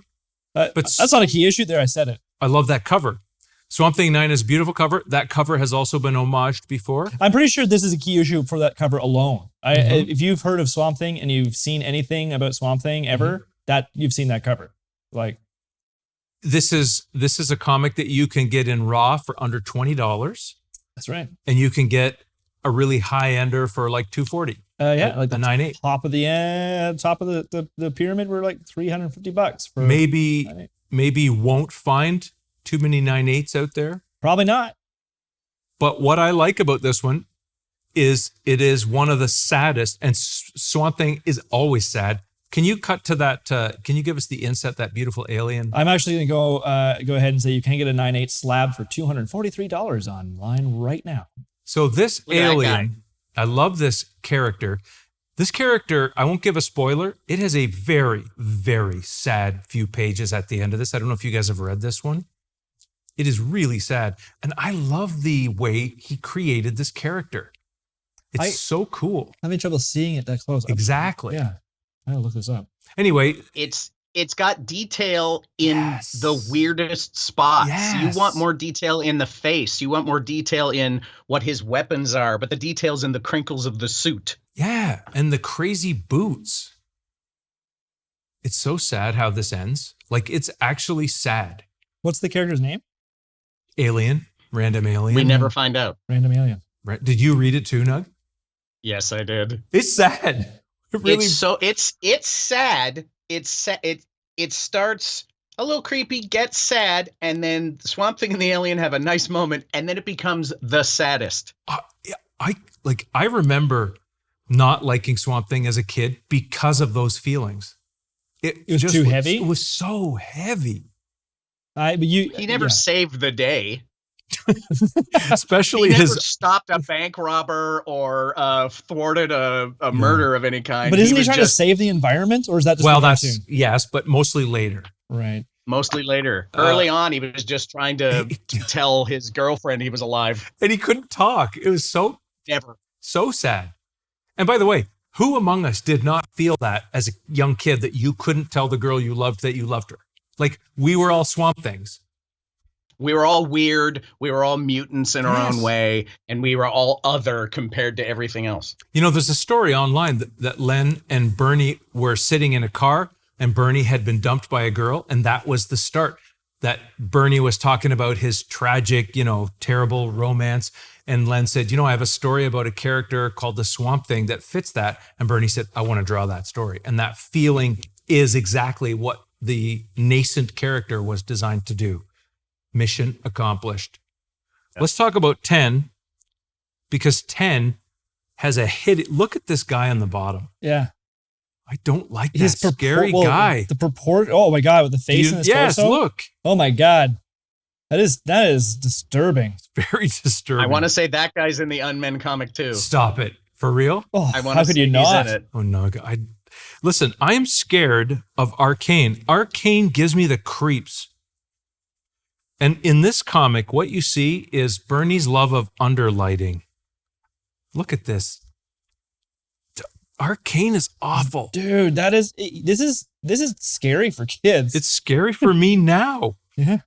But that's not a key issue there. I said it. I love that cover. Swamp Thing 9 is a beautiful cover. That cover has also been homaged before. I'm pretty sure this is a key issue for that cover alone. If you've heard of Swamp Thing and you've seen anything about Swamp Thing ever, that you've seen that cover. Like this is a comic that you can get in raw for under $20. That's right. And you can get a really high ender for like $240. Like the 9.8. Top of the pyramid were like $350 for maybe won't find too many 9.8s out there. Probably not. But what I like about this one is it is one of the saddest, and Swamp Thing is always sad. Can you cut to that? Can you give us the inset, that beautiful alien? I'm actually going to go ahead and say you can get a 9.8 slab for $243 online right now. So this alien, I love this character. This character, I won't give a spoiler. It has a very, very sad few pages at the end of this. I don't know if you guys have read this one. It is really sad. And I love the way he created this character. It's so cool. I'm having trouble seeing it that close. Exactly. Yeah. I gotta look this up. Anyway. It's got detail in the weirdest spots. Yes. You want more detail in the face. You want more detail in what his weapons are, but the details in the crinkles of the suit. Yeah. And the crazy boots. It's so sad how this ends. Like, it's actually sad. What's the character's name? Alien. Random alien. We never find out. Random alien. Right. Did you read it too, Nug? Yes, I did. It's sad. It really... It's sad. It starts a little creepy, gets sad, and then Swamp Thing and the alien have a nice moment, and then it becomes the saddest. I remember not liking Swamp Thing as a kid because of those feelings. It was too heavy? It was so heavy. He never saved the day. Especially he never stopped a bank robber or thwarted a murder of any kind. But isn't he trying to save the environment, or is that just that's yes, but mostly later. Right. Mostly later. Early on, he was just trying to tell his girlfriend he was alive, and he couldn't talk. It was so sad. And by the way, who among us did not feel that as a young kid, that you couldn't tell the girl you loved that you loved her? Like, we were all Swamp Things. We were all weird. We were all mutants in our own way. And we were all other compared to everything else. You know, there's a story online that Len and Bernie were sitting in a car, and Bernie had been dumped by a girl. And that was the start. That Bernie was talking about his tragic, terrible romance. And Len said, I have a story about a character called the Swamp Thing that fits that. And Bernie said, I want to draw that story. And that feeling is exactly what the nascent character was designed to do. Mission accomplished. Yep. Let's talk about 10, because 10 has a hit. Look at this guy on the bottom. Yeah. I don't like this scary guy. The proportion. Oh my God, with the face in his torso. Yes, look. Oh my God. That is disturbing. It's very disturbing. I want to say that guy's in the Unmen comic too. Stop it. For real? Oh, how could you not? He's in it. Oh no. Listen, I'm scared of Arcane. Arcane gives me the creeps. And in this comic, what you see is Bernie's love of underlighting. Look at this. Arcane is awful. Dude, this is scary for kids. It's scary for me now. Yeah.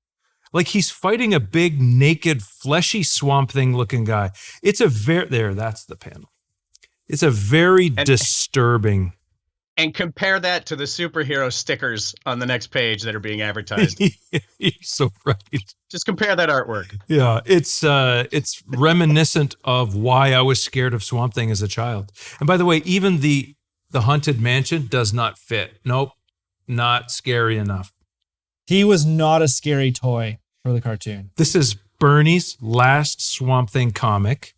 Like, he's fighting a big, naked, fleshy Swamp Thing looking guy. That's the panel. It's a very disturbing. And compare that to the superhero stickers on the next page that are being advertised. You're so right. Just compare that artwork. Yeah, it's reminiscent of why I was scared of Swamp Thing as a child. And by the way, even the Haunted Mansion does not fit. Nope, not scary enough. He was not a scary toy for the cartoon. This is Bernie's last Swamp Thing comic,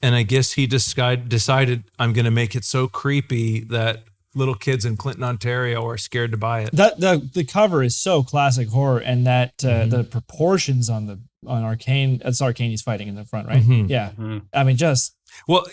and I guess he decided I'm going to make it so creepy that little kids in Clinton, Ontario are scared to buy it. The cover is so classic horror, and that the proportions on Arcane, it's Arcane he's fighting in the front, right? Mm-hmm. Yeah. Mm-hmm. I mean, just what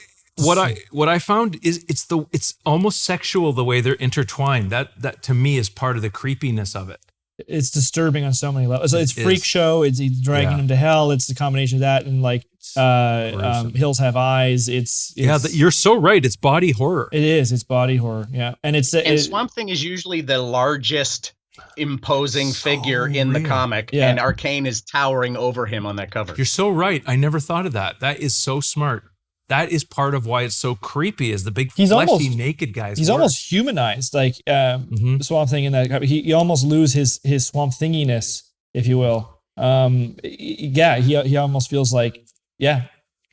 I found is it's almost sexual the way they're intertwined. That to me is part of the creepiness of it. It's disturbing on so many levels. It's freak show. It's dragging him to hell. It's the combination of that and Hills Have Eyes. You're so right. It's body horror. It is. It's body horror. Yeah, and Swamp Thing is usually the largest imposing figure in the comic, and Arcane is towering over him on that cover. You're so right. I never thought of that. That is so smart. That is part of why it's so creepy, is the big fleshy naked guys. He's almost humanized, like Swamp Thing in that. You almost lose his Swamp Thinginess, if you will. He almost feels like,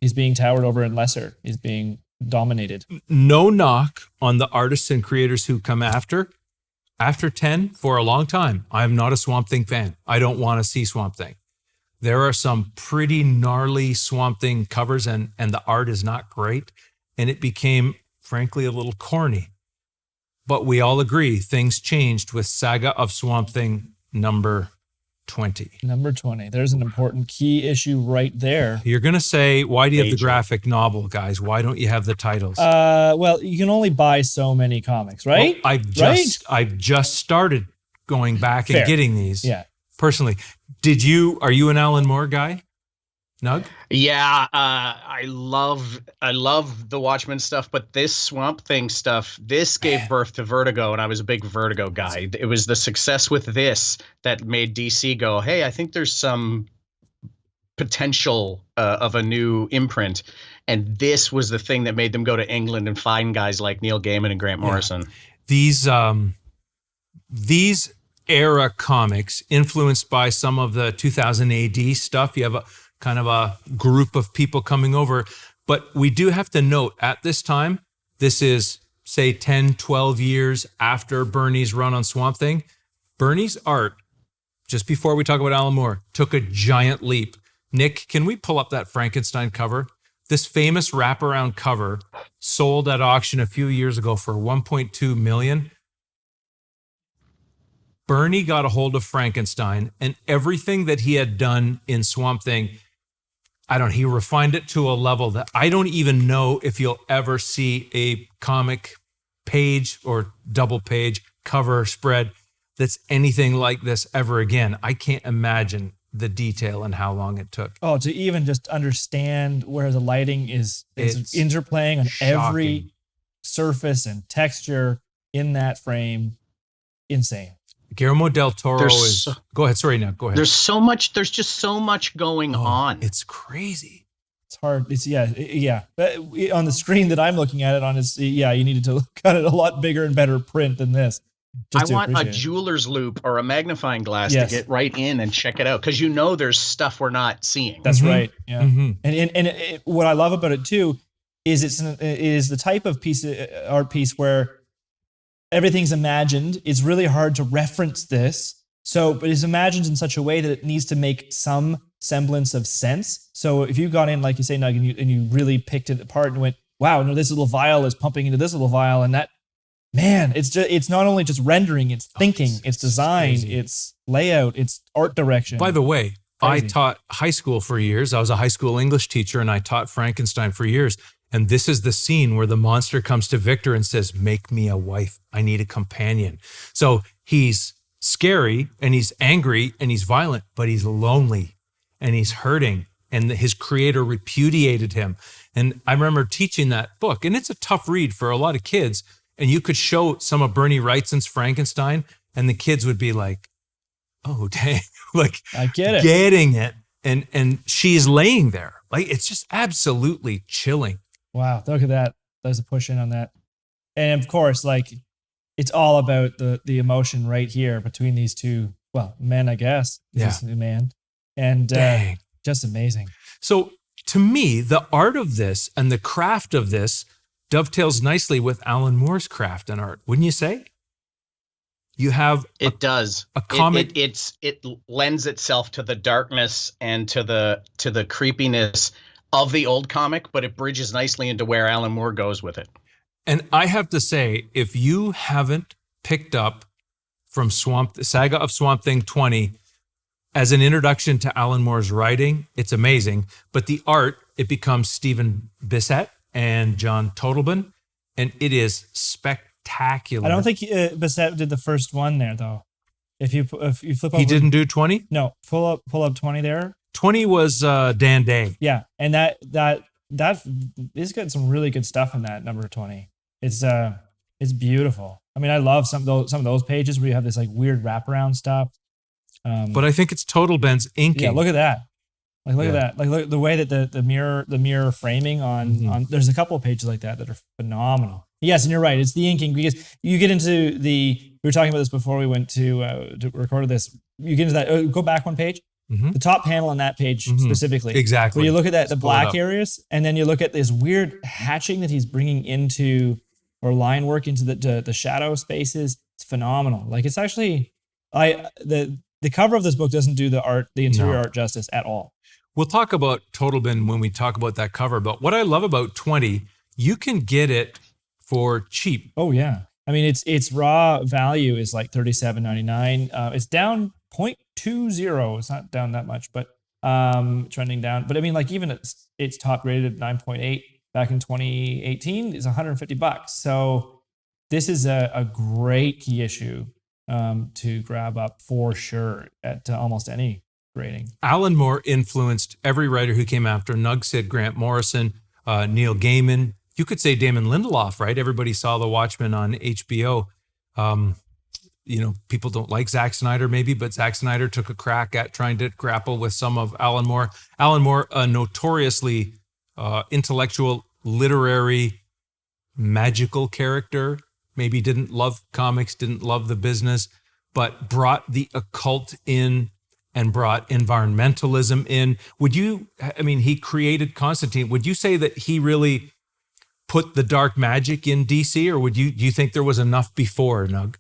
he's being towered over and lesser. He's being dominated. No knock on the artists and creators who come after 10 for a long time. I'm not a Swamp Thing fan. I don't want to see Swamp Thing. There are some pretty gnarly Swamp Thing covers, and the art is not great. And it became, frankly, a little corny. But we all agree things changed with Saga of Swamp Thing number 20. Number 20. There's an important key issue right there. You're going to say, why do you have the graphic novel, guys? Why don't you have the titles? Well, you can only buy so many comics, right? Well, I've just started going back and getting these. Yeah. Personally, Are you an Alan Moore guy? Nug? Yeah, I love the Watchmen stuff, but this Swamp Thing stuff, this gave birth to Vertigo, and I was a big Vertigo guy. It was the success with this that made DC go, hey, I think there's some potential of a new imprint, and this was the thing that made them go to England and find guys like Neil Gaiman and Grant Morrison. These era comics influenced by some of the 2000 AD stuff. You have a kind of a group of people coming over, but we do have to note at this time, this is say 10, 12 years after Bernie's run on Swamp Thing. Bernie's art, just before we talk about Alan Moore, took a giant leap. Nick, can we pull up that Frankenstein cover? This famous wraparound cover sold at auction a few years ago for $1.2 million. Bernie got a hold of Frankenstein, and everything that he had done in Swamp Thing, he refined it to a level that I don't even know if you'll ever see a comic page or double page cover spread that's anything like this ever again. I can't imagine the detail and how long it took. Oh, to even just understand where the lighting is interplaying on shocking. Every surface and texture in that frame. Insane. Guillermo del Toro go ahead. Sorry, now go ahead. There's just so much going on. It's crazy. It's hard. Yeah. But on the screen that I'm looking at it on, you needed to look at it a lot bigger and better print than this. I want a jeweler's loop or a magnifying glass to get right in and check it out, because there's stuff we're not seeing. That's right. Yeah. Mm-hmm. And what I love about it too is it is the type of art piece where everything's imagined. It's really hard to reference this. But it's imagined in such a way that it needs to make some semblance of sense. So if you got in, like you say, Nug, and you really picked it apart and went, wow, no, this little vial is pumping into this little vial, and that, man, it's not only just rendering, it's thinking, it's design, it's layout, it's art direction. By the way, crazy. I taught high school for years. I was a high school English teacher, and I taught Frankenstein for years. And this is the scene where the monster comes to Victor and says, make me a wife. I need a companion. So he's scary and he's angry and he's violent, but he's lonely and he's hurting. And his creator repudiated him. And I remember teaching that book, and it's a tough read for a lot of kids. And you could show some of Bernie Wrightson's Frankenstein, and the kids would be like, oh, dang, like I get it. Getting it. And she's laying there. Like, it's just absolutely chilling. Wow, look at that. There's a push in on that. And of course, like, it's all about the emotion right here between these two, men, I guess. Yeah. This man. And just amazing. So to me, the art of this and the craft of this dovetails nicely with Alan Moore's craft and art, wouldn't you say? You have it does a comic. It lends itself to the darkness and to the creepiness of the old comic, but it bridges nicely into where Alan Moore goes with it. And I have to say, if you haven't picked up from the Saga of Swamp Thing 20 as an introduction to Alan Moore's writing, it's amazing. But the art, it becomes Stephen Bissett and John Totleben, and it is spectacular. I don't think Bissett did the first one there, though. If you flip over, he didn't do 20. No, pull up 20 there. 20 was Dan Day. Yeah, and that is got some really good stuff in that number 20. It's beautiful. I mean, I love some of those pages where you have this like weird wraparound stuff. But I think it's Totlben's inking. Yeah, look at that. Like look at that. Like look the way that the mirror framing on there's a couple of pages like that are phenomenal. Yes, and you're right. It's the inking, because you get into we were talking about this before we went to record this. You get into that. Go back one page. Mm-hmm. The top panel on that page specifically. Exactly. Where you look at the black areas, and then you look at this weird hatching that he's bringing into, or line work into the shadow spaces. It's phenomenal. Like, it's actually, the cover of this book doesn't do the interior art justice at all. We'll talk about Totleben when we talk about that cover. But what I love about 20, you can get it for cheap. Oh yeah. I mean, its raw value is like $37.99. It's down 0.20. It's not down that much, but trending down. But I mean, like, even its top rated 9.8 back in 2018 is $150. So this is a great key issue to grab up for sure at almost any grading. Alan Moore influenced every writer who came after. Nug said Grant Morrison, Neil Gaiman. You could say Damon Lindelof, right? Everybody saw The Watchmen on HBO. People don't like Zack Snyder maybe, but Zack Snyder took a crack at trying to grapple with some of Alan Moore. Alan Moore, a notoriously intellectual, literary, magical character, maybe didn't love comics, didn't love the business, but brought the occult in and brought environmentalism in. He created Constantine. Would you say that he really put the dark magic in DC, or do you think there was enough before, Nug?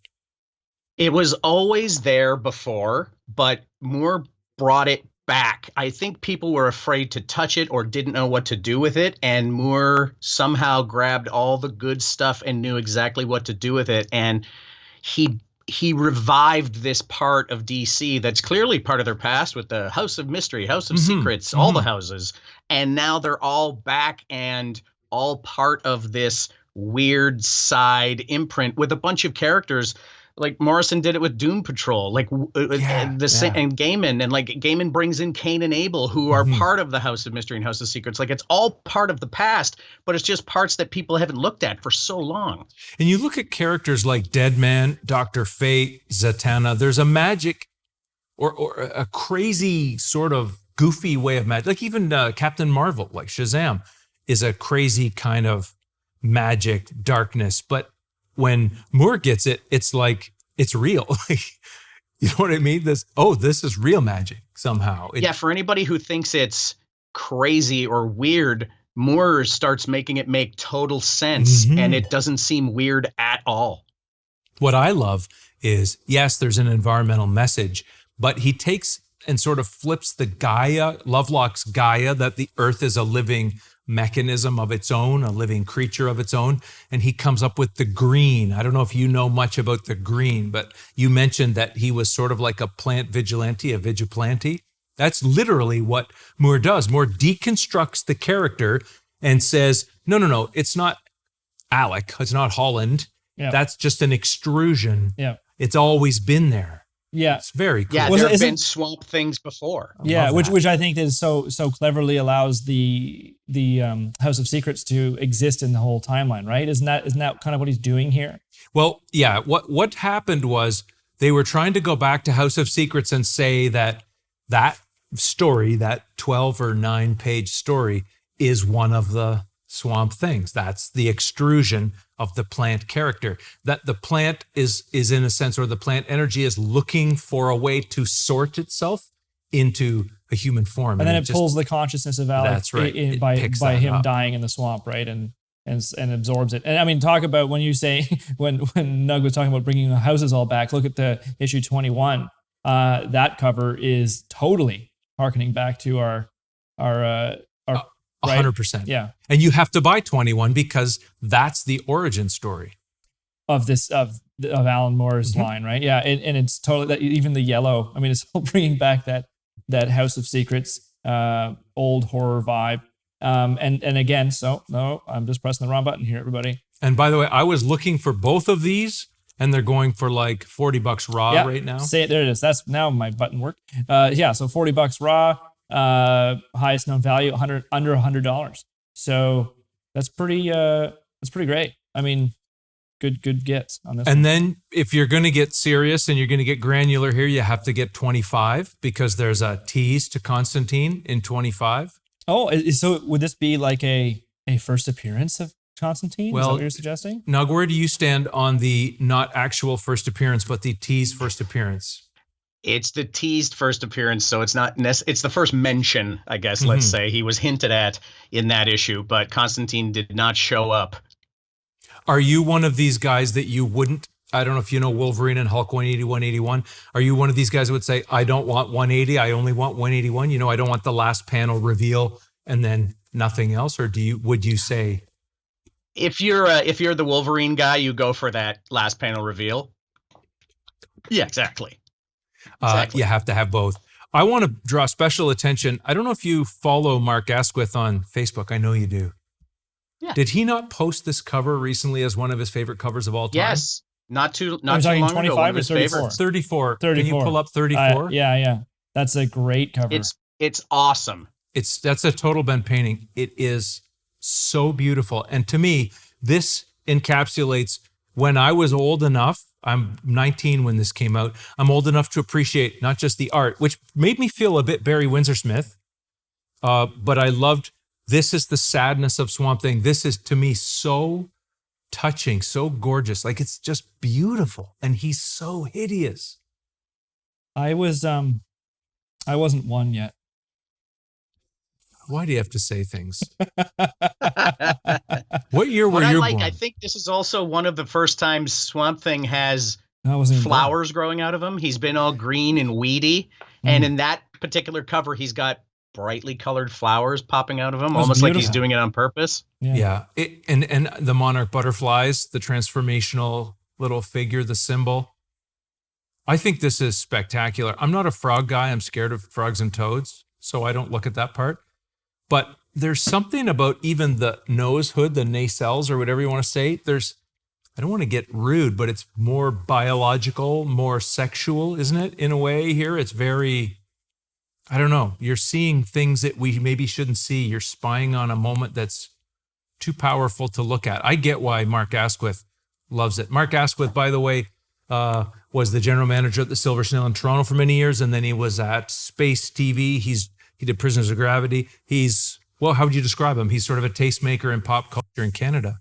It was always there before, but Moore brought it back. I think people were afraid to touch it or didn't know what to do with it, and Moore somehow grabbed all the good stuff and knew exactly what to do with it, and he revived this part of DC that's clearly part of their past with the House of Mystery, House of Secrets, all the houses, and now they're all back and all part of this weird side imprint with a bunch of characters. Like Morrison did it with Doom Patrol, and Gaiman, and like Gaiman brings in Cain and Abel, who are part of the House of Mystery and House of Secrets. Like, it's all part of the past, but it's just parts that people haven't looked at for so long. And you look at characters like Deadman, Dr. Fate, Zatanna. There's a magic or a crazy sort of goofy way of magic. Like even Captain Marvel, like Shazam, is a crazy kind of magic darkness, but when Moore gets it, it's like, it's real. You know what I mean? This is real magic somehow. For anybody who thinks it's crazy or weird, Moore starts making it make total sense, and it doesn't seem weird at all. What I love is, yes, there's an environmental message, but he takes and sort of flips the Gaia, Lovelock's Gaia, that the earth is a living mechanism of its own, a living creature of its own, and he comes up with the green. I don't know if you know much about the green, but you mentioned that he was sort of like a plant vigilante, a vigilante. That's literally what Moore does. Moore deconstructs the character and says, no, it's not Alec, it's not Holland. Yeah. That's just an extrusion. Yeah. It's always been there. Yeah, it's very cool. Yeah, there have been Swamp Things before. Yeah, which I think is so cleverly allows the House of Secrets to exist in the whole timeline, right? Isn't that kind of what he's doing here? Well, yeah. What happened was they were trying to go back to House of Secrets and say that story, that 12 or 9 page story, is one of the Swamp Things. That's the extrusion of the plant character. That the plant is in a sense, or the plant energy is looking for a way to sort itself into a human form. And then it pulls the consciousness of Alec. That's right. By him dying in the swamp, right? And absorbs it. And I mean, talk about when you say, when Nug was talking about bringing the houses all back, look at the issue 21. That cover is totally harkening back to our 100%. Yeah. And you have to buy 21 because that's the origin story of Alan Moore's line, right? Yeah. And it's totally that, even the yellow. I mean, it's all bringing back that House of Secrets, old horror vibe. And again, I'm just pressing the wrong button here, everybody. And by the way, I was looking for both of these, and they're going for like $40 raw right now. There it is. That's now my button work. So $40 raw. Highest known value, under $100. So that's pretty great. I mean, good gets on this. And then if you're going to get serious and you're going to get granular here, you have to get 25 because there's a tease to Constantine in 25. Oh, so would this be like a first appearance of Constantine? Well, is that what you're suggesting? Now, where do you stand on the not actual first appearance, but the tease first appearance? It's the teased first appearance, so it's not it's the first mention, I guess, let's say. He was hinted at in that issue, but Constantine did not show up. Are you one of these guys that you wouldn't, I don't know if you know Wolverine and Hulk 180, 181. Are you one of these guys that would say, I don't want 180, I only want 181? You know, I don't want the last panel reveal and then nothing else? Or would you say? If you're the Wolverine guy, you go for that last panel reveal. Yeah, exactly. You have to have both. I want to draw special attention. I don't know if you follow Mark Asquith on Facebook. I know you do. Yeah. Did he not post this cover recently as one of his favorite covers of all time? Yes. Not too long ago. One of his favorites. 34. Can you pull up 34? Yeah. That's a great cover. It's awesome. That's a total Ben painting. It is so beautiful. And to me, this encapsulates when I was old enough. I'm 19 when this came out. I'm old enough to appreciate not just the art, which made me feel a bit Barry Windsor Smith, but I loved, this is the sadness of Swamp Thing. This is, to me, so touching, so gorgeous. Like, it's just beautiful. And he's so hideous. I wasn't one yet. Why do you have to say things? What year were you born? I think this is also one of the first times Swamp Thing has flowers growing out of him. He's been all green and weedy. And in that particular cover, he's got brightly colored flowers popping out of him, almost beautiful. Like he's doing it on purpose. Yeah. And the monarch butterflies, the transformational little figure, the symbol. I think this is spectacular. I'm not a frog guy. I'm scared of frogs and toads, so I don't look at that part. But there's something about even the nose hood, the nacelles, or whatever you want to say. I don't want to get rude, but it's more biological, more sexual, isn't it? In a way here, it's very, I don't know. You're seeing things that we maybe shouldn't see. You're spying on a moment that's too powerful to look at. I get why Mark Asquith loves it. Mark Asquith, by the way, was the general manager at the Silver Snail in Toronto for many years, and then he was at Space TV. He did Prisoners of Gravity. How would you describe him? He's sort of a tastemaker in pop culture in Canada.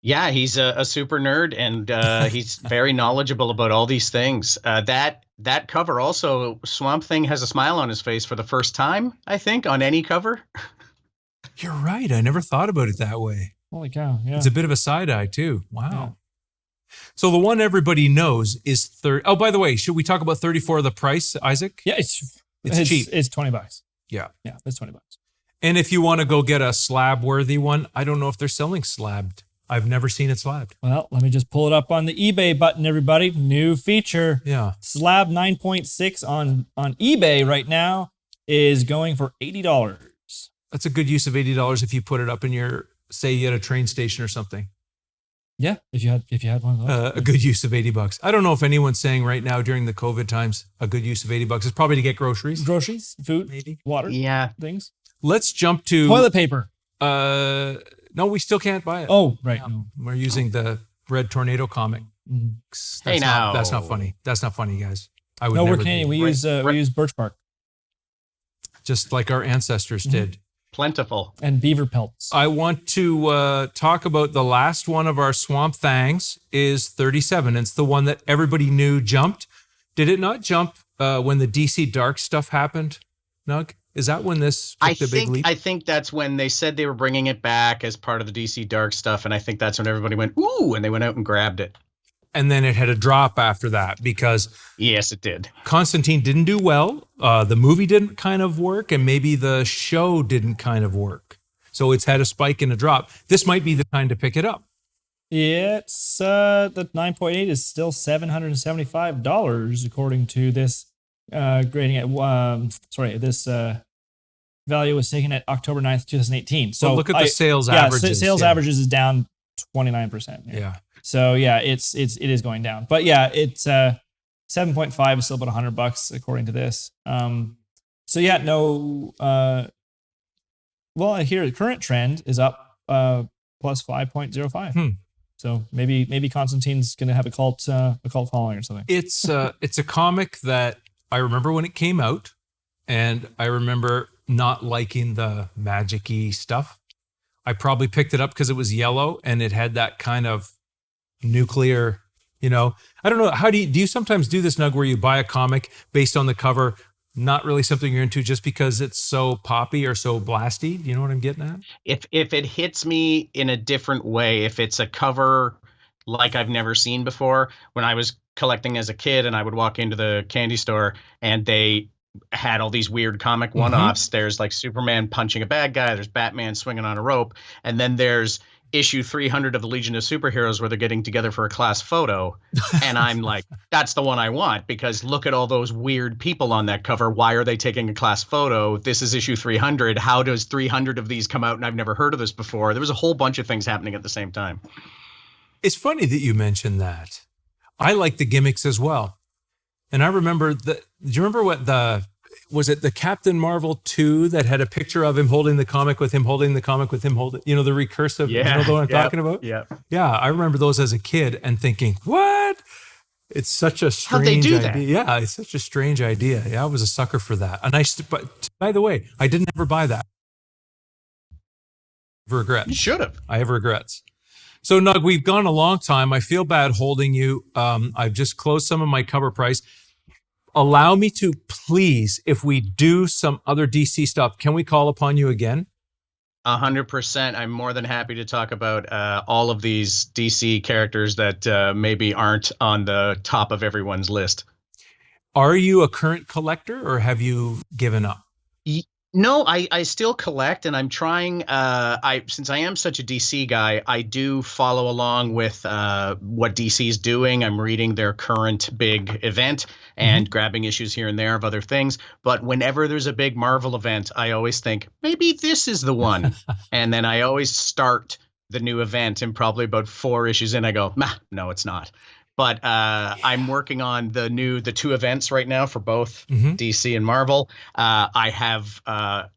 Yeah, he's a super nerd, and he's very knowledgeable about all these things. That cover also, Swamp Thing has a smile on his face for the first time, I think, on any cover. You're right. I never thought about it that way. Holy cow, yeah. It's a bit of a side eye, too. Wow. Yeah. So the one everybody knows is Oh, by the way, should we talk about 34 of the price, Isaac? Yeah, it's cheap. It's $20. Yeah. Yeah, it's $20. And if you want to go get a slab-worthy one, I don't know if they're selling slabbed. I've never seen it slabbed. Well, let me just pull it up on the eBay button, everybody. New feature. Yeah. Slab 9.6 on eBay right now is going for $80. That's a good use of $80 if you put it up in your, say, you at a train station or something. Yeah, if you had one of those. A good use of $80. I don't know if anyone's saying right now during the COVID times, a good use of $80 is probably to get groceries. Groceries, food, maybe, water, things. Let's jump to toilet paper. No, we still can't buy it. Oh, right. No. We're using the Red Tornado comic. Mm-hmm. That's not funny. That's not funny, guys. We're Canadian. We use birch bark, just like our ancestors did. Plentiful. And beaver pelts. I want to talk about the last one of our Swamp Thangs is 37. It's the one that everybody knew jumped. Did it not jump when the DC Dark stuff happened, Nug? Is that when this took the big leap? I think that's when they said they were bringing it back as part of the DC Dark stuff, and I think that's when everybody went, ooh, and they went out and grabbed it. And then it had a drop after that because... Yes, it did. Constantine didn't do well. The movie didn't kind of work, and maybe the show didn't kind of work. So it's had a spike and a drop. This might be the time to pick it up. Yeah, it's the 9.8 is still $775 according to this grading at this value was taken at October 9th, 2018. So look at the sales averages. Sales averages is down 29%. Yeah. So yeah, it is going down. But yeah, it's 7.5 is still about $100 according to this. So yeah, no. Well, here the current trend is up plus 5.05. So maybe Constantine's going to have a cult following or something. It's a comic that I remember when it came out, and I remember not liking the magic-y stuff. I probably picked it up because it was yellow and it had that kind of nuclear, I don't know. How do you sometimes do this, Nug, where you buy a comic based on the cover, not really something you're into just because it's so poppy or so blasty? Do you know what I'm getting at? If it hits me in a different way, if it's a cover like I've never seen before, when I was collecting as a kid and I would walk into the candy store and they had all these weird comic one-offs. There's like Superman punching a bad guy. There's Batman swinging on a rope. And then there's issue 300 of the Legion of Superheroes where they're getting together for a class photo. And I'm like, that's the one I want, because look at all those weird people on that cover. Why are they taking a class photo? This is issue 300. How does 300 of these come out? And I've never heard of this before. There was a whole bunch of things happening at the same time. It's funny that you mentioned that. I like the gimmicks as well. And I remember do you remember what the was it the Captain Marvel 2 that had a picture of him holding the comic with him holding the comic with him holding, the recursive, you know the one I'm talking about? Yeah. Yeah, I remember those as a kid and thinking, what? It's such a strange How'd they do idea. that? Yeah, it's such a strange idea. Yeah, I was a sucker for that. And but by the way, I didn't ever buy that. Regrets. You should have. I have regrets. So, Nug, we've gone a long time. I feel bad holding you. I've just closed some of my Covrprice. Allow me to, please, if we do some other DC stuff, can we call upon you again? 100%. I'm more than happy to talk about all of these DC characters that maybe aren't on the top of everyone's list. Are you a current collector or have you given up? No, I still collect, and I'm trying. Since I am such a DC guy, I do follow along with what DC's doing. I'm reading their current big event and grabbing issues here and there of other things. But whenever there's a big Marvel event, I always think maybe this is the one, and then I always start the new event, and probably about 4 issues in, I go, no, it's not. But I'm working on the 2 events right now for both DC and Marvel. I have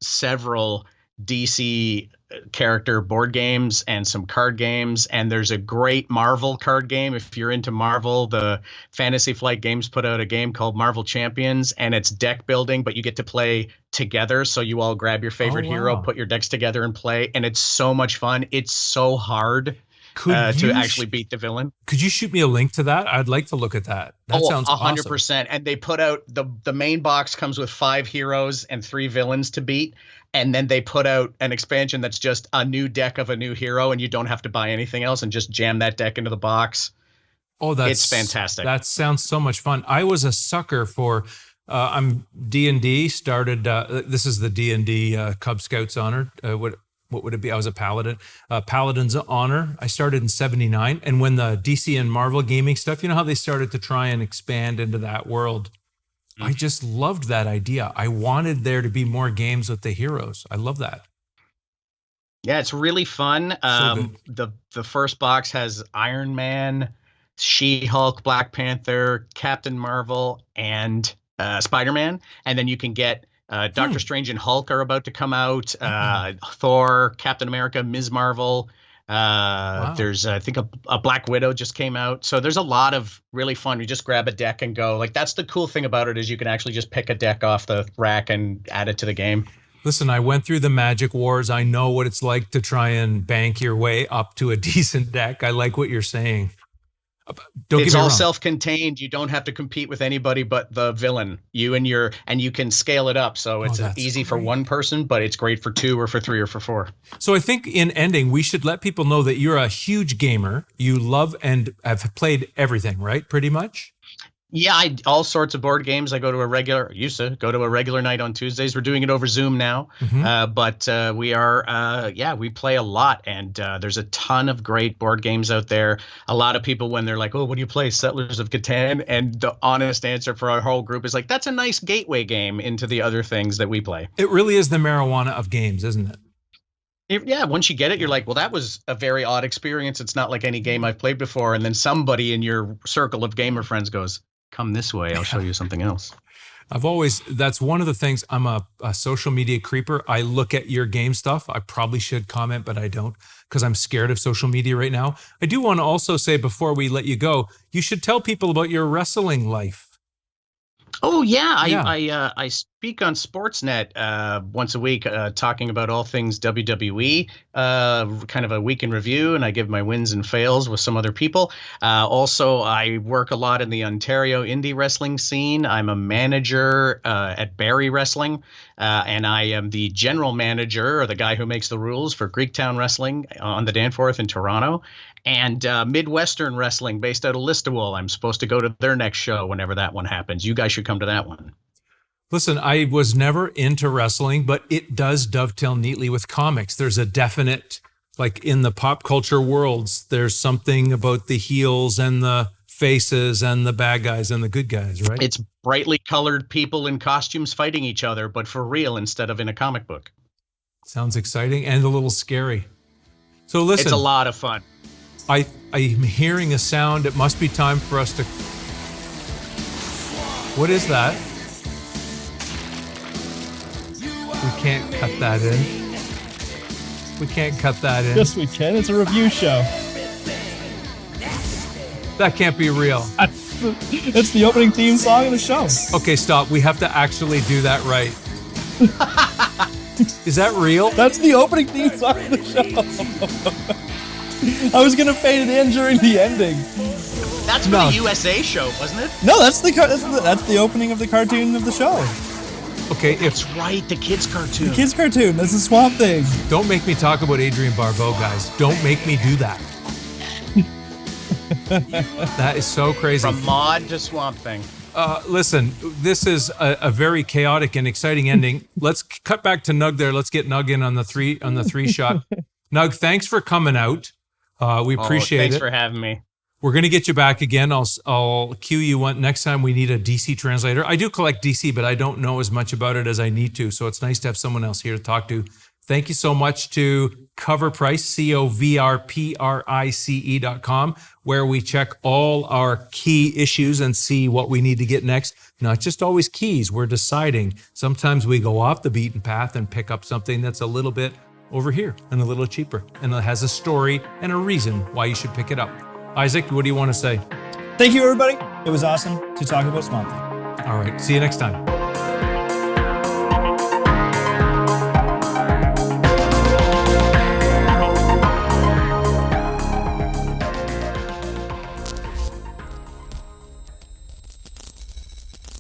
several DC character board games and some card games. And there's a great Marvel card game. If you're into Marvel, the Fantasy Flight Games put out a game called Marvel Champions, and it's deck building, but you get to play together. So you all grab your favorite hero, put your decks together and play. And it's so much fun. It's so hard to actually beat the villain. Could you shoot me a link to that? I'd like to look at that. That sounds 100%. awesome. And they put out the main box comes with 5 heroes and 3 villains to beat. And then they put out an expansion that's just a new deck of a new hero, and you don't have to buy anything else and just jam that deck into the box. It's fantastic. That sounds so much fun. I was a sucker for I'm D&D started. This is the D&D Cub Scouts honor. What would it be? I was a paladin. Paladin's honor. I started in 79. And when the DC and Marvel gaming stuff, you know how they started to try and expand into that world? I just loved that idea. I wanted there to be more games with the heroes. I love that. Yeah, it's really fun. The first box has Iron Man, She-Hulk, Black Panther, Captain Marvel, and Spider-Man. And then you can get Doctor Strange and Hulk are about to come out. Thor, Captain America, Ms. Marvel. There's, I think, a Black Widow just came out. So there's a lot of really fun. You just grab a deck and go. Like, that's the cool thing about it, is you can actually just pick a deck off the rack and add it to the game. Listen, I went through the Magic Wars. I know what it's like to try and bank your way up to a decent deck. I like what you're saying. It's all self-contained. You don't have to compete with anybody but the villain. And you can scale it up. So it's easy for one person, but it's great for 2 or for 3 or for 4. So I think in ending, we should let people know that you're a huge gamer. You love and have played everything, right? Pretty much. Yeah, all sorts of board games. I used to go to a regular night on Tuesdays. We're doing it over Zoom now. But we play a lot. And there's a ton of great board games out there. A lot of people, when they're like, oh, what do you play? Settlers of Catan? And the honest answer for our whole group is like, that's a nice gateway game into the other things that we play. It really is the marijuana of games, isn't it? Yeah, once you get it, you're like, well, that was a very odd experience. It's not like any game I've played before. And then somebody in your circle of gamer friends goes, come this way, I'll show you something else. That's one of the things. I'm a social media creeper. I look at your game stuff. I probably should comment, but I don't, because I'm scared of social media right now. I do want to also say, before we let you go, you should tell people about your wrestling life. Oh, yeah. I speak on Sportsnet once a week talking about all things WWE, kind of a week in review, and I give my wins and fails with some other people. Also, I work a lot in the Ontario indie wrestling scene. I'm a manager at Barrie Wrestling, and I am the general manager, or the guy who makes the rules, for Greektown Wrestling on the Danforth in Toronto. And Midwestern Wrestling based out of Listowel. I'm supposed to go to their next show whenever that one happens. You guys should come to that one. Listen, I was never into wrestling, but it does dovetail neatly with comics. There's a definite, like in the pop culture worlds, there's something about the heels and the faces and the bad guys and the good guys, right? It's brightly colored people in costumes fighting each other, but for real instead of in a comic book. Sounds exciting and a little scary. So listen. It's a lot of fun. I'm hearing a sound. It must be time for us to... What is that? We can't cut that in. We can't cut that in. Yes, we can. It's a review show. That can't be real. It's the opening theme song of the show. Okay, stop. We have to actually do that right. Is that real? That's the opening theme song of the show. I was gonna fade it in during the ending. That's for the USA show, wasn't it? No, that's the opening of the cartoon of the show. Okay, That's right, the kids' cartoon. The kids' cartoon. That's the Swamp Thing. Don't make me talk about Adrienne Barbeau, guys. Don't make me do that. That is so crazy. From Maude to Swamp Thing. Listen, this is a very chaotic and exciting ending. Let's cut back to Nug there. Let's get Nug in on the three shot. Nug, thanks for coming out. We appreciate thanks it. for having me. We're going to get you back again. I'll cue you one next time we need a DC translator. I do collect DC, but I don't know as much about it as I need to. So it's nice to have someone else here to talk to. Thank you so much to Covrprice, Covrprice.com, where we check all our key issues and see what we need to get next. Not just always keys, we're deciding. Sometimes we go off the beaten path and pick up something that's a little bit over here and a little cheaper. And it has a story and a reason why you should pick it up. Isaac, what do you want to say? Thank you, everybody. It was awesome to talk about Swamp Thing. All right. See you next time.